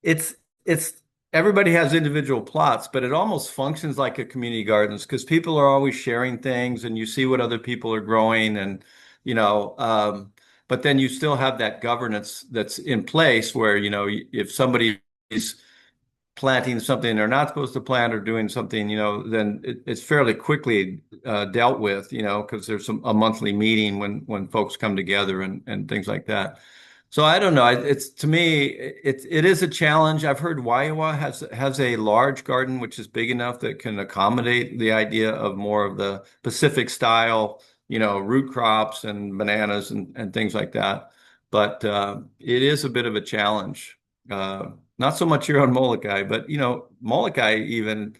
It's it's everybody has individual plots, but it almost functions like a community gardens because people are always sharing things and you see what other people are growing and you know but then you still have that governance that's in place where if somebody's planting something they're not supposed to plant or doing something, then it's fairly quickly dealt with, because there's a monthly meeting when folks come together and things like that. So I don't know. It's to me, it is a challenge. I've heard Waiwa has a large garden which is big enough that can accommodate the idea of more of the Pacific style, root crops and bananas and things like that. But it is a bit of a challenge. Not so much here on Molokai, but Molokai even.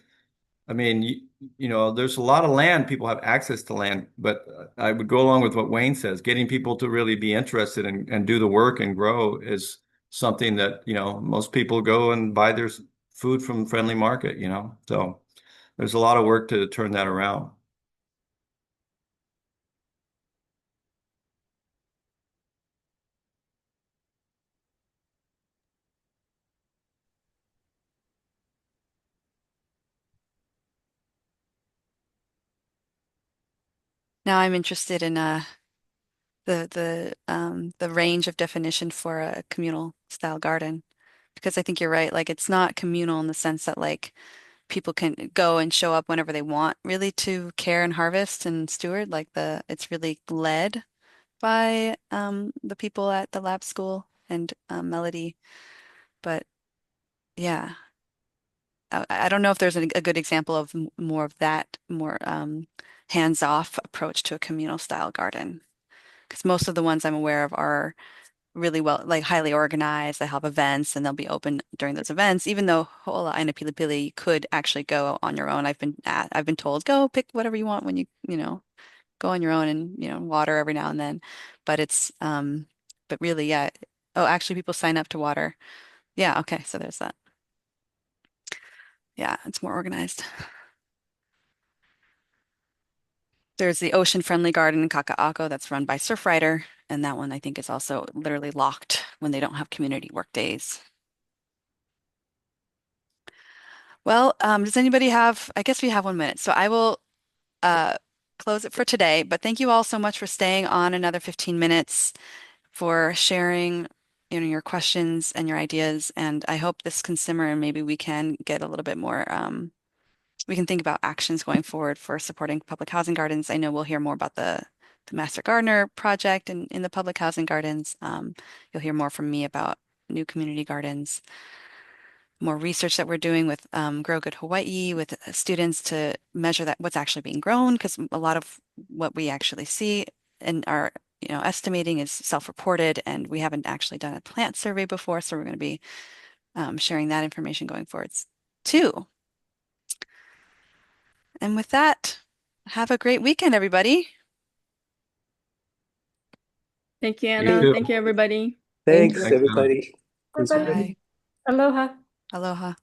I mean, there's a lot of land. People have access to land, but I would go along with what Wayne says. Getting people to really be interested and do the work and grow is something that, most people go and buy their food from Friendly Market, So there's a lot of work to turn that around. Now I'm interested in the range of definition for a communal style garden because I think you're right. Like it's not communal in the sense that like people can go and show up whenever they want really to care and harvest and steward. Like it's really led by the people at the lab school and Melody. But yeah, I don't know if there's a good example of more of that more hands-off approach to a communal style garden because most of the ones I'm aware of are really well, like highly organized. They have events and they'll be open during those events. Even though Ho'ola Aina Pili Pili, you could actually go on your own. I've been told go pick whatever you want when you know go on your own and water every now and then. But it's but really yeah. Oh, actually, people sign up to water. Yeah. Okay. So there's that. Yeah, it's more organized. There's the Ocean Friendly Garden in Kaka'ako that's run by Surfrider, and that one I think is also literally locked when they don't have community work days. Well, does anybody have, I guess we have 1 minute, so I will uh, close it for today, but thank you all so much for staying on another 15 minutes, for sharing, your questions and your ideas, and I hope this can simmer and maybe we can get a little bit more, we can think about actions going forward for supporting public housing gardens. I know we'll hear more about the Master Gardener project in the public housing gardens. You'll hear more from me about new community gardens, more research that we're doing with Grow Good Hawaii with students to measure that what's actually being grown, because a lot of what we actually see and are estimating is self-reported, and we haven't actually done a plant survey before, so we're going to be sharing that information going forwards too. And with that, have a great weekend, everybody. Thank you, You Anna. too. Thank you, everybody. Thanks, Thanks, Anna. everybody. Thanks for Bye. Aloha. Aloha.